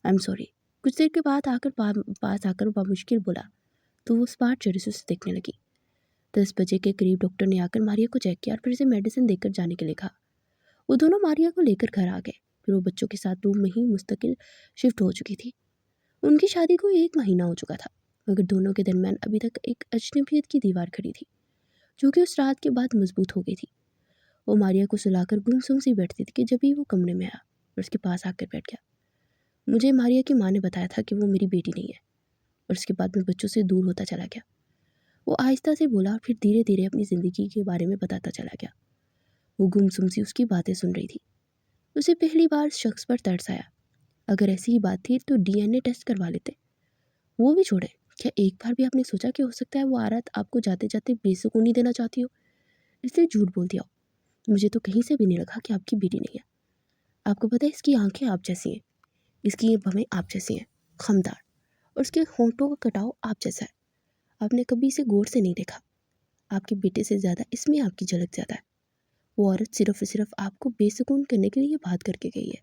I am sorry. कुछ देर के बाद पास आकर मुश्किल बोला तो वो स्मार्ट चेहरे से उसे देखने लगी। 10 बजे के करीब डॉक्टर ने आकर मारिया को चेक किया और फिर से मेडिसिन देकर जाने के लिए कहा। वो दोनों मारिया को लेकर घर आ गए। फिर वो बच्चों के साथ रूम में ही मुस्तकिल शिफ्ट हो चुकी थी। उनकी शादी को 1 महीना हो चुका था, मगर दोनों के दरमियान अभी तक एक अजनबियत की दीवार खड़ी थी, जो कि उस रात के बाद मजबूत हो गई थी। वो मारिया को सुलाकर गुमसुम सी बैठती थी कि जब ही वो कमरे में आया और उसके पास आकर बैठ गया। मुझे मारिया की माँ ने बताया था कि वो मेरी बेटी नहीं है, और उसके बाद मैं बच्चों से दूर होता चला गया। वो आहिस्ता से बोला और फिर धीरे धीरे अपनी ज़िंदगी के बारे में बताता चला गया। वो गुमसुम सी उसकी बातें सुन रही थी। उसे पहली बार शख्स पर तरस आया अगर ऐसी ही बात थी तो DNA टेस्ट करवा लेते। वो भी छोड़े, क्या एक बार भी आपने सोचा कि हो सकता है वो औरत आपको जाते जाते बेसुकूनी देना चाहती हो, इसलिए झूठ बोल दिया हो? मुझे तो कहीं से भी नहीं लगा कि आपकी बेटी नहीं है। आपको पता है इसकी आंखें आप जैसी हैं, इसकी भवें आप जैसी हैं, खमदार, और उसके होंठों का कटाव आप जैसा है। आपने कभी इसे गौर से नहीं देखा। आपके बेटे से ज़्यादा इसमें आपकी झलक ज़्यादा है। वो औरत सिर्फ और सिर्फ आपको बेसुकून करने के लिए बात करके गई है,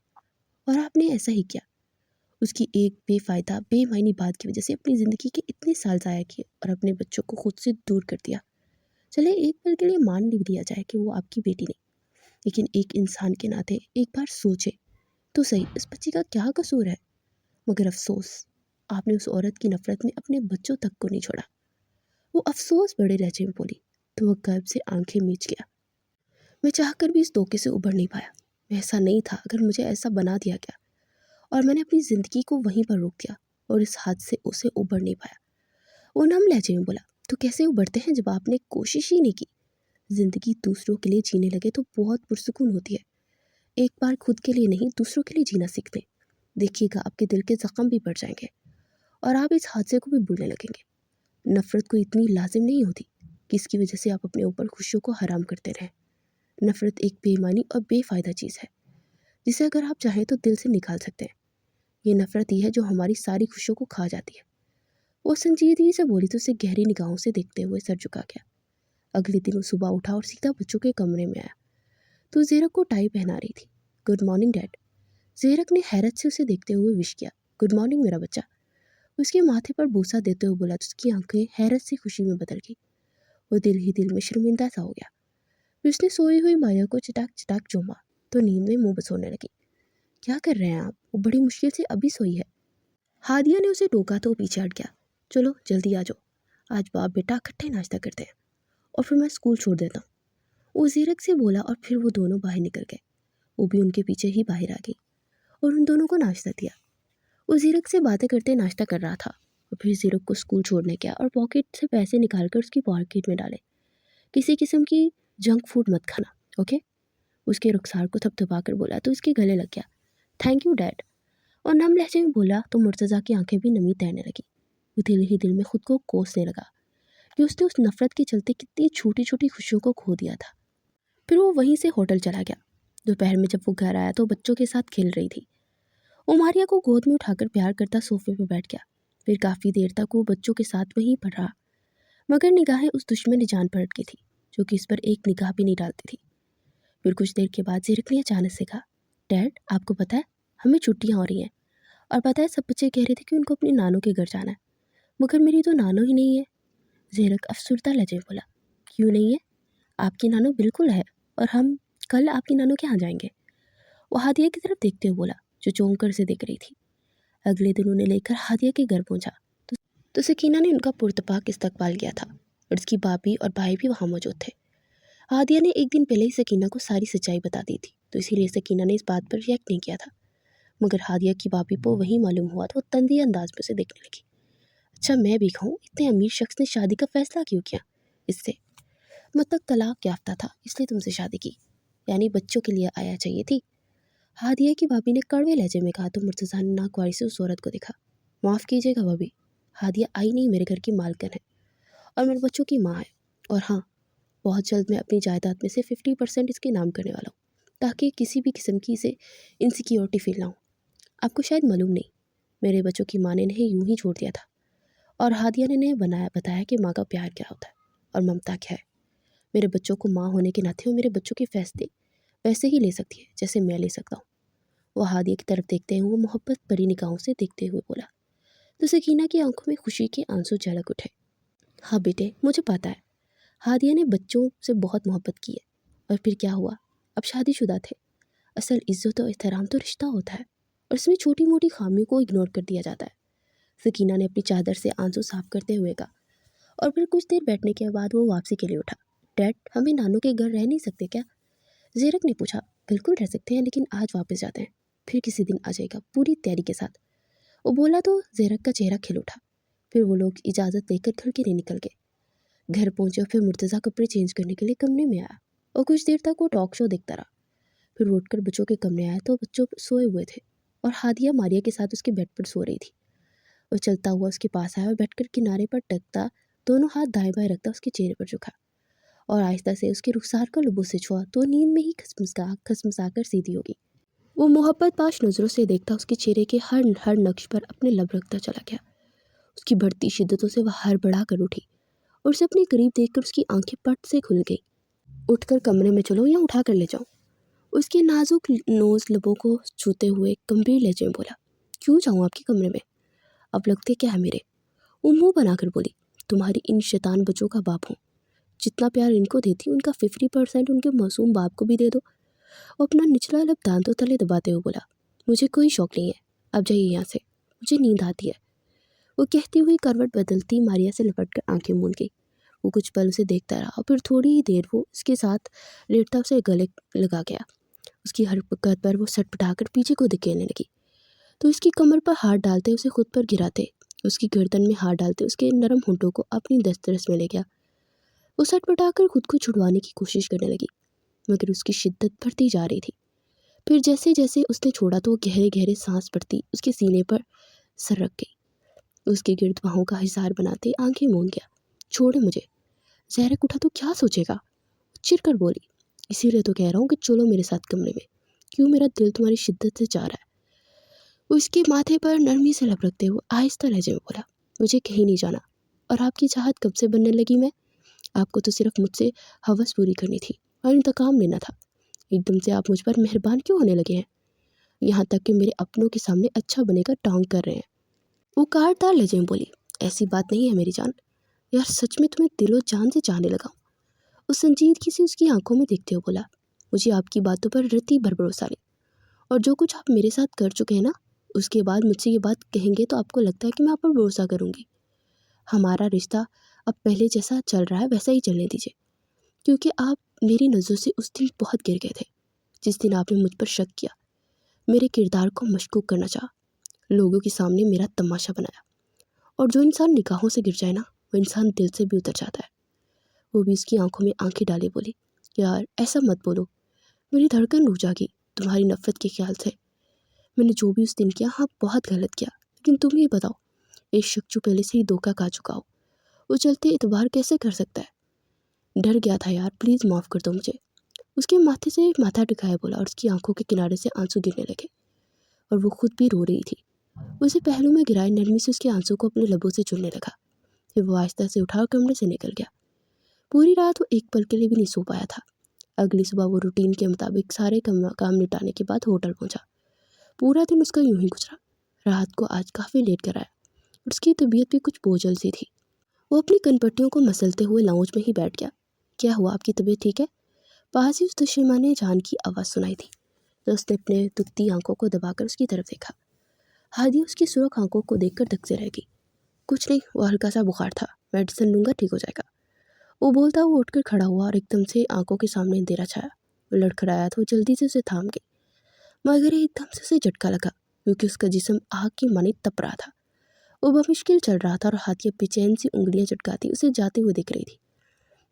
और आपने ऐसा ही किया। उसकी एक बेफ़ायदा बेमायनी बात की वजह से अपनी ज़िंदगी के इतने साल ज़ाया किए और अपने बच्चों को खुद से दूर कर दिया। चले एक पल के लिए मान भी लिया जाए कि वो आपकी बेटी नहीं, लेकिन एक इंसान के नाते एक बार सोचे तो सही, इस बच्ची का क्या कसूर है? मगर अफसोस, आपने उस औरत की नफरत में अपने बच्चों तक को नहीं छोड़ा। वो अफसोस बड़े लहजे में बोली तो वह गर्व से आंखें मीच गया। मैं चाहकर भी इस धोखे से उबर नहीं पाया। मैं ऐसा नहीं था अगर मुझे ऐसा बना दिया गया, और मैंने अपनी ज़िंदगी को वहीं पर रोक दिया और इस हाथ से उसे उबर नहीं पाया। वो नम लहजे में बोला, तो कैसे उबरते हैं जब आपने कोशिश ही नहीं की? ज़िंदगी दूसरों के लिए जीने लगे तो बहुत पुरसुकून होती है। एक बार खुद के लिए नहीं, दूसरों के लिए जीना सीख लें। देखिएगा आपके दिल के ज़ख्म भी बढ़ जाएंगे और आप इस हादसे को भी भूलने लगेंगे। नफ़रत को इतनी लाजिम नहीं होती कि इसकी वजह से आप अपने ऊपर खुशियों को हराम करते रहें। नफ़रत एक बेईमानी और बेफ़ायदा चीज़ है जिसे अगर आप चाहें तो दिल से निकाल सकते हैं। ये नफ़रत ही है जो हमारी सारी खुशियों को खा जाती है। वो संजीदगी से बोली तो उसे गहरी निगाहों से देखते हुए सर झुका गया। अगले दिन वो सुबह उठा और सीधा बच्चों के कमरे में आया तो ज़ेरक को टाई पहना रही थी। Good morning dad. ज़ेरक ने हैरत से उसे देखते हुए विश किया। गुड मॉर्निंग मेरा बच्चा। उसके माथे पर बूसा देते हुए बोला तो उसकी आंखें हैरत से खुशी में बदल गई। वो दिल ही दिल में शर्मिंदा सा हो गया। फिर उसने सोई हुई माया को चटाक चटाक चूमा तो नींद में मुंह बसोने लगी। क्या कर रहे हैं आप? वो बड़ी मुश्किल से अभी सोई है। हादिया ने उसे टोका तो पीछे हट गया। चलो जल्दी आ जाओ, आज बाप बेटा इकट्ठे नाश्ता करते हैं और फिर मैं स्कूल छोड़ देता हूँ। वो ज़ीरक से बोला और फिर वो दोनों बाहर निकल गए। वो भी उनके पीछे ही बाहर आ गई और उन दोनों को नाश्ता दिया। वो ज़ीरक से बातें करते नाश्ता कर रहा था और फिर ज़ीरक को स्कूल छोड़ने गया और पॉकेट से पैसे निकाल कर उसकी पॉकेट में डाले। किसी किस्म की जंक फूड मत खाना, ओके? उसके रुखसार को थपथपा कर बोला तो उसके गले लग गया। Thank you dad. और नम लहजे में बोला तो मुर्तज़ा की आंखें भी नमी तैरने लगी। वो दिल ही दिल में खुद को कोसने लगा कि उसने उस नफ़रत के चलते कितनी छोटी छोटी खुशियों को खो दिया था। फिर वो वहीं से होटल चला गया। दोपहर में जब वो घर आया तो बच्चों के साथ खेल रही थी। वो मारिया को गोद में उठाकर प्यार करता सोफे पर बैठ गया। फिर काफ़ी देर तक वो बच्चों के साथ वहीं पर रहा, मगर निगाहें उस दुश्मन जान पर अटकी थी जो कि इस पर एक निगाह भी नहीं डालती थी। फिर कुछ देर के बाद ज़ीरक ने अचानक से कहा, डैड आपको पता है हमें छुट्टियाँ हो रही हैं, और पता है सब बच्चे कह रहे थे कि उनको अपनी नानों के घर जाना है, मगर मेरी तो नानो ही नहीं है। ज़ीरक अफसरदा लहजे में बोला, क्यों नहीं है? आपकी नानो बिल्कुल है, और हम कल आपकी नानो के यहाँ जाएंगे। वो हादिया की तरफ देखते हुए बोला जो चौंक कर से देख रही थी। अगले दिन उन्हें लेकर हादिया के घर पहुंचा तो सकीना ने उनका पुरतपाक इस्तकबाल किया था और उसकी भाभी और भाई भी वहाँ मौजूद थे। हादिया ने एक दिन पहले ही सकीना को सारी सच्चाई बता दी थी तो इसीलिए सकीना ने इस बात पर रिएक्ट नहीं किया था, मगर हादिया की भाभी को वही मालूम हुआ तो वो तंदी अंदाज में उसे देखने लगी। अच्छा मैं भी कहूँ, इतने अमीर शख्स ने शादी का फैसला क्यों किया? इससे मतलब तलाक याफ्ता था इसलिए तुमसे शादी की, यानी बच्चों के लिए आया चाहिए थी। हादिया की भाभी ने कड़वे लहजे में कहा तो मुर्तज़ा ने नागवारी से उस औरत को देखा। माफ़ कीजिएगा भाभी, हादिया आई नहीं मेरे घर की मालकिन है और मेरे बच्चों की माँ है, और हाँ बहुत जल्द मैं अपनी जायदाद में से 50% इसके नाम करने वाला हूँ ताकि किसी भी किस्म की इसे इनसिक्योरिटी फील ना हो। आपको शायद मालूम नहीं, मेरे बच्चों की माँ ने इन्हें यूं ही छोड़ दिया था, और हादिया ने इन्हें बताया कि माँ का प्यार क्या होता है और ममता क्या है। मेरे बच्चों को माँ होने के नाते वो मेरे बच्चों के फैसले वैसे ही ले सकती है जैसे मैं ले सकता हूँ। वह हादिया की तरफ देखते हुए मोहब्बत भरी निगाहों से देखते हुए बोला तो सकीना की आंखों में खुशी के आंसू झलक उठे। हाँ बेटे मुझे पता है, हादिया ने बच्चों से बहुत मोहब्बत की है, और फिर क्या हुआ, अब शादीशुदा थे। असल इज्जत और एहतराम तो रिश्ता होता है और इसमें छोटी मोटी खामियों को इग्नोर कर दिया जाता है। सकीना ने अपनी चादर से आंसू साफ करते हुए कहा, और फिर कुछ देर बैठने के बाद वो वापसी के लिए उठा। डैड हमें नानों के घर रह नहीं सकते क्या? ज़ीरक ने पूछा। बिल्कुल रह सकते हैं, लेकिन आज वापस जाते हैं, फिर किसी दिन आ जाएगा पूरी तैयारी के साथ। वो बोला तो ज़ीरक का चेहरा खिल उठा। फिर वो लोग इजाज़त लेकर घर के लिए निकल गए। घर पहुंचे और फिर मुर्तज़ा कपड़े चेंज करने के लिए कमरे में आया और कुछ देर तक वो टॉक शो देखता रहा। फिर वो उठकर बच्चों के कमरे आया तो बच्चों सोए हुए थे और हादिया मारिया के साथ उसके बेड पर सो रही थी। वो चलता हुआ उसके पास आया और बैठकर किनारे पर टकता, दोनों हाथ दाएं बाएं रखता उसके चेहरे पर झुका और आहिस्ता से उसके रुखसार को लबों से छुआ तो नींद में ही खसमसा कर सीधी होगी। वो मोहब्बत पाश नज़रों से देखता उसके चेहरे के हर हर नक्श पर अपने लब रखता चला गया। उसकी बढ़ती शिद्दतों से वह हड़बड़ा कर उठी और उसे अपने करीब देखकर उसकी आंखें पट से खुल गई। उठकर कमरे में चलो या उठा कर ले जाओ, उसके नाजुक नोज लबों को छूते हुए गंभीर लहजे में बोला। क्यों जाऊँ आपके कमरे में, अब लगते क्या है मेरे। वो मुंह बनाकर बोली, तुम्हारी इन शैतान बच्चों का बाप हूँ, जितना प्यार इनको देती उनका 50% उनके मासूम बाप को भी दे दो। वो अपना निचला लब दांतों तले दबाते हुए बोला, मुझे कोई शौक नहीं है, अब जाइए यहाँ से, मुझे नींद आती है। वो कहती हुई करवट बदलती मारिया से लपट कर आंखें मूंद गई। वो कुछ पल उसे देखता रहा और फिर थोड़ी ही देर वो उसके साथ लेटता उसे गले लगा गया। उसकी हरकत पर वो सटपटाकर पीछे को धकेलने लगी तो उसकी कमर पर हाथ डालते उसे खुद पर गिराते, उसकी गर्दन में हाथ डालते उसके नरम होंठों को अपनी दस्तरस में ले गया। वो सटपटाकर खुद को छुड़वाने की कोशिश करने लगी मगर उसकी शिद्दत बढ़ती जा रही थी। फिर जैसे जैसे उसने छोड़ा तो वो गहरे गहरे सांस पड़ती उसके सीने पर सर रख गई। उसके गिर्द बाहों का हिसार बनाते आंखें मूंद गया। छोड़े मुझे, जहरक उठा तो क्या सोचेगा, चिर कर बोली। इसीलिए तो कह रहा हूँ कि चलो मेरे साथ कमरे में, क्यों मेरा दिल तुम्हारी शिद्दत से चाह रहा है। उसके माथे पर नरमी से लपकते हुए आहिस्ता लहजे में बोला, मुझे कहीं नहीं जाना, और आपकी चाहत कब से बनने लगी मैं, आपको तो सिर्फ मुझसे हवस पूरी करनी थी और इंतकाम लेना था। एकदम से आप मुझ पर मेहरबान क्यों होने लगे हैं, यहाँ तक कि मेरे अपनों के सामने अच्छा बनेगा टोंक कर रहे हैं। वो कारदार लहजे में बोली, ऐसी बात नहीं है मेरी जान, यार सच में तुम्हें दिलो जान से चाहने लगा हूँ। उस संजीदगी से उसकी आंखों में देखते हुए बोला, मुझे आपकी बातों पर रत्ती भर भरोसा नहीं, और जो कुछ आप मेरे साथ कर चुके हैं ना, उसके बाद मुझसे ये बात कहेंगे तो आपको लगता है कि मैं आप पर भरोसा करूँगी। हमारा रिश्ता अब पहले जैसा चल रहा है वैसा ही चलने दीजिए, क्योंकि आप मेरी नज़रों से उस दिन बहुत गिर गए थे जिस दिन आपने मुझ पर शक किया, मेरे किरदार को मशकूक करना चाहा, लोगों के सामने मेरा तमाशा बनाया। और जो इंसान निगाहों से गिर जाए ना, वो इंसान दिल से भी उतर जाता है। वो भी उसकी आंखों में आंखें डाले बोली, यार ऐसा मत बोलो, मेरी धड़कन रुक जाएगी तुम्हारी नफरत के ख्याल से। मैंने जो भी उस दिन किया, हाँ बहुत गलत किया, लेकिन तुम ही बताओ, एक शख्स जो पहले से ही धोखा खा चुका हो, वो चलते इतबार कैसे कर सकता है। डर गया था यार, प्लीज़ माफ़ कर दो मुझे। उसके माथे से माथा टिकाया बोला और उसकी आंखों के किनारे से आंसू गिरने लगे और वो खुद भी रो रही थी। उसे पहलू में गिराए नरमी से उसके आंसू को अपने लबों से चुनने लगा। फिर वो आहिस्ता से उठा और कमरे से निकल गया। पूरी रात वो एक पल के लिए भी नहीं सो पाया था। अगली सुबह वो रूटीन के मुताबिक सारे काम निपटाने के बाद होटल पहुंचा। पूरा दिन उसका यूं ही गुजरा। रात को आज काफ़ी लेट कर आया और उसकी तबीयत भी कुछ बोझल सी थी। वो अपनी कनपट्टियों को मसलते हुए लाउंज में ही बैठ गया। क्या हुआ, आपकी तबीयत ठीक है, पास ही उस दुश्मन ने जान की आवाज़ सुनाई थी। तो उसने अपने दुखती आंखों को दबाकर उसकी तरफ देखा। हादी उसकी सुरख आंखों को देखकर धक से रह गई। कुछ नहीं, वो हल्का सा बुखार था, मेडिसिन लूँगा ठीक हो जाएगा। वो बोलता वो उठकर खड़ा हुआ और एकदम से आंखों के सामने अंधेरा छाया। वो लड़खड़ाया तो जल्दी से उसे थाम गई, मगर एकदम से उसे झटका लगा क्योंकि उसका जिस्म आग की माने तप रहा था। वो बमुश्किल चल रहा था और हाथ बेचैन सी उंगलियां चटकाती उसे जाते हुए दिख रही थी।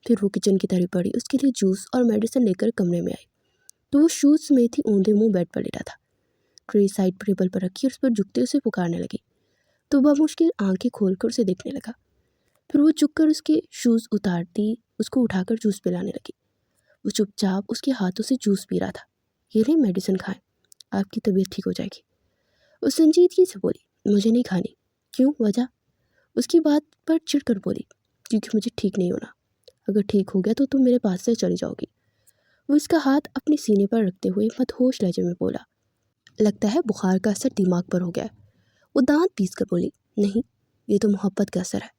फिर वो किचन की तरफ बढ़ी, उसके लिए जूस और मेडिसिन लेकर कमरे में आई तो वो शूज समेत ही औंधे मुंह बेड पर लेटा था। ट्रे साइड टेबल पर रखी और उस पर झुकते उसे पुकारने लगी तो बमुश्किल आंखें खोलकर उसे देखने लगा। फिर वो झुककर उसके शूज़ उतारती उसको उठाकर जूस पिलाने लगी। वो चुपचाप उसके हाथों से जूस पी रहा था। ये नहीं, मेडिसिन खाएं, आपकी तबीयत ठीक हो जाएगी। वो संजीदगी से बोली, मुझे नहीं खानी। क्यों, वजह? उसकी बात पर चिढ़कर बोली, क्योंकि मुझे ठीक नहीं होना, अगर ठीक हो गया तो तुम मेरे पास से चली जाओगी। वो इसका हाथ अपने सीने पर रखते हुए मदहोश लहजे में बोला, लगता है बुखार का असर दिमाग पर हो गया है। वो दांत पीस कर बोली, नहीं, ये तो मोहब्बत का असर है।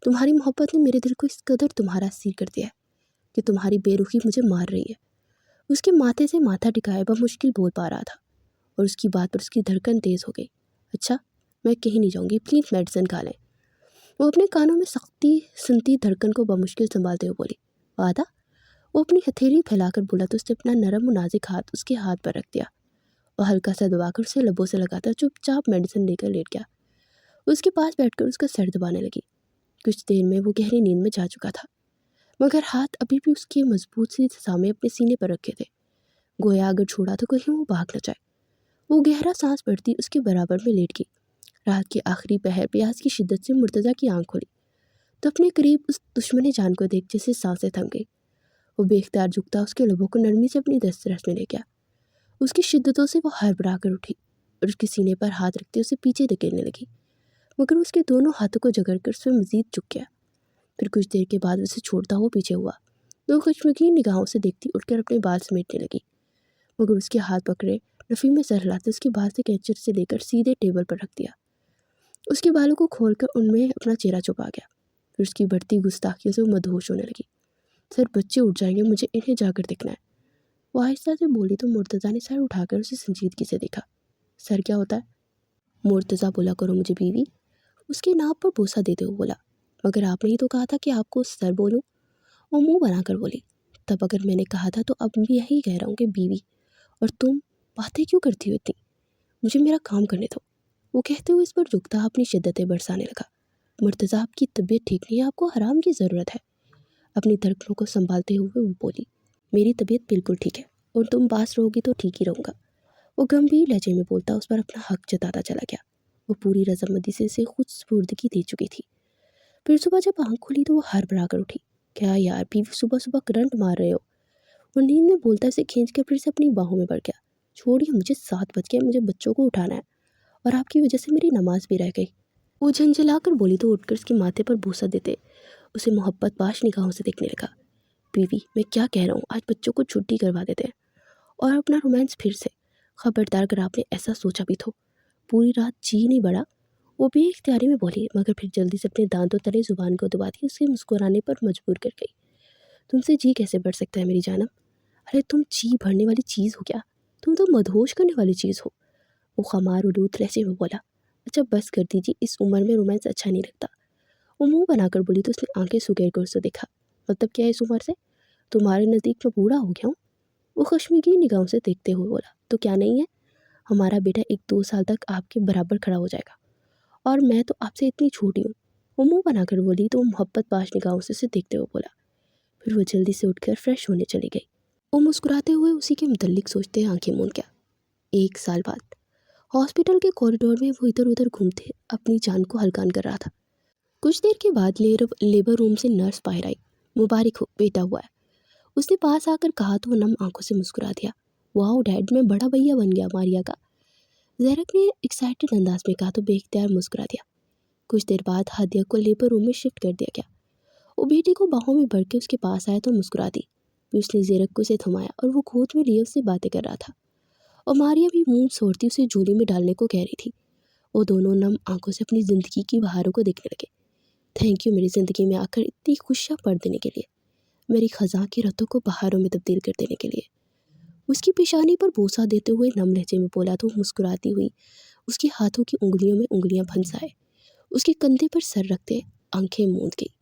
तुम्हारी मोहब्बत ने मेरे दिल को इस कदर तुम्हारा असीर कर दिया है कि तुम्हारी बेरुखी मुझे मार रही है। उसके माथे से माथा टिकाए मुश्किल बोल पा रहा था और उसकी बात पर उसकी धड़कन तेज़ हो गई। अच्छा, मैं कहीं नहीं जाऊँगी, प्लीज़ मेडिसिन खा लें। वो अपने कानों में सख्ती सुनती धड़कन को बमुश्किल संभालते हुए बोली, वादा? वो अपनी हथेली फैलाकर बोला तो उसने अपना नरम और नाजुक हाथ उसके हाथ पर रख दिया और हल्का सा दबाकर उसे लबों से लगाकर चुपचाप मेडिसिन लेकर लेट गया। उसके पास बैठकर उसका सर दबाने लगी। कुछ देर में वो गहरी नींद में जा चुका था, मगर हाथ अभी भी उसके मजबूत सी सामने अपने सीने पर रखे थे, गोया अगर छोड़ा तो कहीं वो भाग न जाए। وہ گہرا سانس بھرتی اس کے برابر میں لیٹ گئی۔ رات کے آخری پہر پیاس کی شدت سے مرتضیٰ کی آنکھ کھلی تو اپنے قریب اس دشمن جان کو دیکھ جیسے سانسیں تھم گئی۔ وہ بے اختیار جھکتا اس کے لبوں کو نرمی سے اپنی دسترس میں لے گیا۔ اس کی شدتوں سے وہ ہڑبڑا کر اٹھی اور اس کے سینے پر ہاتھ رکھتے اسے پیچھے دھکیلنے لگی، مگر اس کے دونوں ہاتھوں کو جگڑ کر اس میں مزید جھک گیا۔ پھر کچھ دیر کے بعد اسے چھوڑتا ہوا پیچھے ہوا۔ وہ خشمگین نگاہوں سے دیکھتی اٹھ کر اپنے بال سمیٹنے لگی، مگر اس کے ہاتھ پکڑے نفی میں سر ہلاتے اس کے بال سے کینچر سے لے کر سیدھے ٹیبل پر رکھ دیا۔ اس کے بالوں کو کھول کر ان میں اپنا چہرہ چھپا گیا۔ پھر اس کی بڑھتی گستاخیوں سے وہ مدہوش ہونے لگی۔ سر بچے اٹھ جائیں گے، مجھے انہیں جا کر دیکھنا ہے، وہ آہستہ سے بولی تو مرتضیٰ نے سر اٹھا کر اسے سنجیدگی سے دیکھا۔ سر کیا ہوتا ہے؟ مرتضیٰ بولا کرو مجھے بیوی، اس کے ناپ پر بوسہ دیتے ہوئے بولا۔ مگر آپ نے ہی تو کہا تھا کہ آپ کو سر بولوں، وہ منہ بنا کر بولی۔ تب اگر میں نے کہا تھا تو اب بھی یہی کہہ رہا ہوں کہ بیوی، اور تم باتیں کیوں کرتی ہو اتنی، مجھے میرا کام کرنے دو، وہ کہتے ہوئے اس پر جھکتا اپنی شدتیں برسانے لگا۔ مرتضیٰ آپ کی طبیعت ٹھیک نہیں ہے، آپ کو آرام کی ضرورت ہے، اپنی دھڑکنوں کو سنبھالتے ہوئے وہ بولی۔ میری طبیعت بالکل ٹھیک ہے اور تم پاس رہو گی تو ٹھیک ہی رہوں گا، وہ گمبھیر لہجے میں بولتا اس پر اپنا حق جتاتا چلا گیا۔ وہ پوری رضامندی سے اسے خود سپردگی دے چکی تھی۔ پھر صبح جب آنکھ کھلی تو وہ ہڑبڑا کر اٹھی۔ کیا یار بیوی، صبح صبح کرنٹ مار رہے ہو، وہ نیند میں بولتا اسے کھینچ کر پھر سے اپنی باہوں میں بڑھ گیا۔ چھوڑیے مجھے، 7 بج گئے، مجھے بچوں کو اٹھانا ہے اور آپ کی وجہ سے میری نماز بھی رہ گئی، وہ جھنجھلا کر بولی تو اٹھ کر اس کے ماتھے پر بوسہ دیتے اسے محبت باش نگاہوں سے دیکھنے لگا۔ بیوی میں کیا کہہ رہا ہوں، آج بچوں کو چھٹی کروا دیتے ہیں اور اپنا رومانس پھر سے، خبردار اگر آپ نے ایسا سوچا بھی تو۔ پوری رات جی نہیں بڑھا، وہ بھی اختیاری میں بولی، مگر پھر جلدی سے اپنے دانتوں تلے زبان کو دباتی اسے مسکرانے پر مجبور کر گئی۔ تم سے جی کیسے بڑھ سکتا ہے میری جانم، ارے تم جی بھرنے والی چیز ہو کیا، تم تو مدہوش کرنے والی چیز ہو، وہ خمار الود لہجے میں بولا۔ اچھا بس کر دیجیے، اس عمر میں رومانس اچھا نہیں لگتا، وہ منہ بنا کر بولی تو اس نے آنکھیں سکیر کر اسے دیکھا۔ مطلب کیا ہے اس عمر سے، تمہارے نزدیک میں بوڑھا ہو گیا ہوں، وہ خشمگین نگاہوں سے دیکھتے ہوئے بولا۔ تو کیا نہیں ہے، ہمارا بیٹا 1-2 سال تک آپ کے برابر کھڑا ہو جائے گا، اور میں تو آپ سے اتنی چھوٹی ہوں، وہ منہ بنا کر بولی تو محبت باش نگاہوں سے اسے دیکھتے ہوئے بولا۔ پھر وہ جلدی سے اٹھ کر فریش ہونے چلی گئی۔ وہ مسکراتے ہوئے اسی کے متعلق سوچتے آنکھیں موند گیا۔ 1 سال بعد ہاسپٹل کے کوریڈور میں وہ ادھر ادھر گھومتے اپنی جان کو ہلکان کر رہا تھا۔ کچھ دیر کے بعد لیبر روم سے نرس باہر آئی۔ مبارک ہو، بیٹا ہوا ہے، اس نے پاس آ کر کہا تو وہ نم آنکھوں سے مسکرا دیا۔ واؤ ڈیڈ، میں بڑا بھیا بن گیا ماریا کا، زیرک نے ایکسائٹڈ انداز میں کہا تو بے اختیار مسکرا دیا۔ کچھ دیر بعد ہادیہ کو لیبر روم میں شفٹ کر دیا گیا۔ وہ بیٹی کو باہوں میں بڑھ کے اس کے پاس آیا تو مسکرا دی۔ پھر اس نے زیرک کو اسے تھمایا اور وہ گود میں لیے اس سے باتیں کر رہا تھا، اور ماریا بھی منہ چھوڑتی اسے جھولی میں ڈالنے کو کہہ رہی تھی۔ وہ دونوں نم آنکھوں سے اپنی زندگی کی بہاروں کو دیکھنے لگے۔ تھینک یو میری زندگی میں آ کر اتنی خوشیاں پڑ دینے کے لیے، میری خزاں کی رتوں کو بہاروں میں تبدیل کر دینے کے لیے، اس کی پیشانی پر بوسہ دیتے ہوئے نم لہجے میں بولا تو مسکراتی ہوئی اس کے ہاتھوں کی انگلیوں میں انگلیاں پھنسائے اس کے کندھے پر سر رکھتے آنکھیں موند گئی۔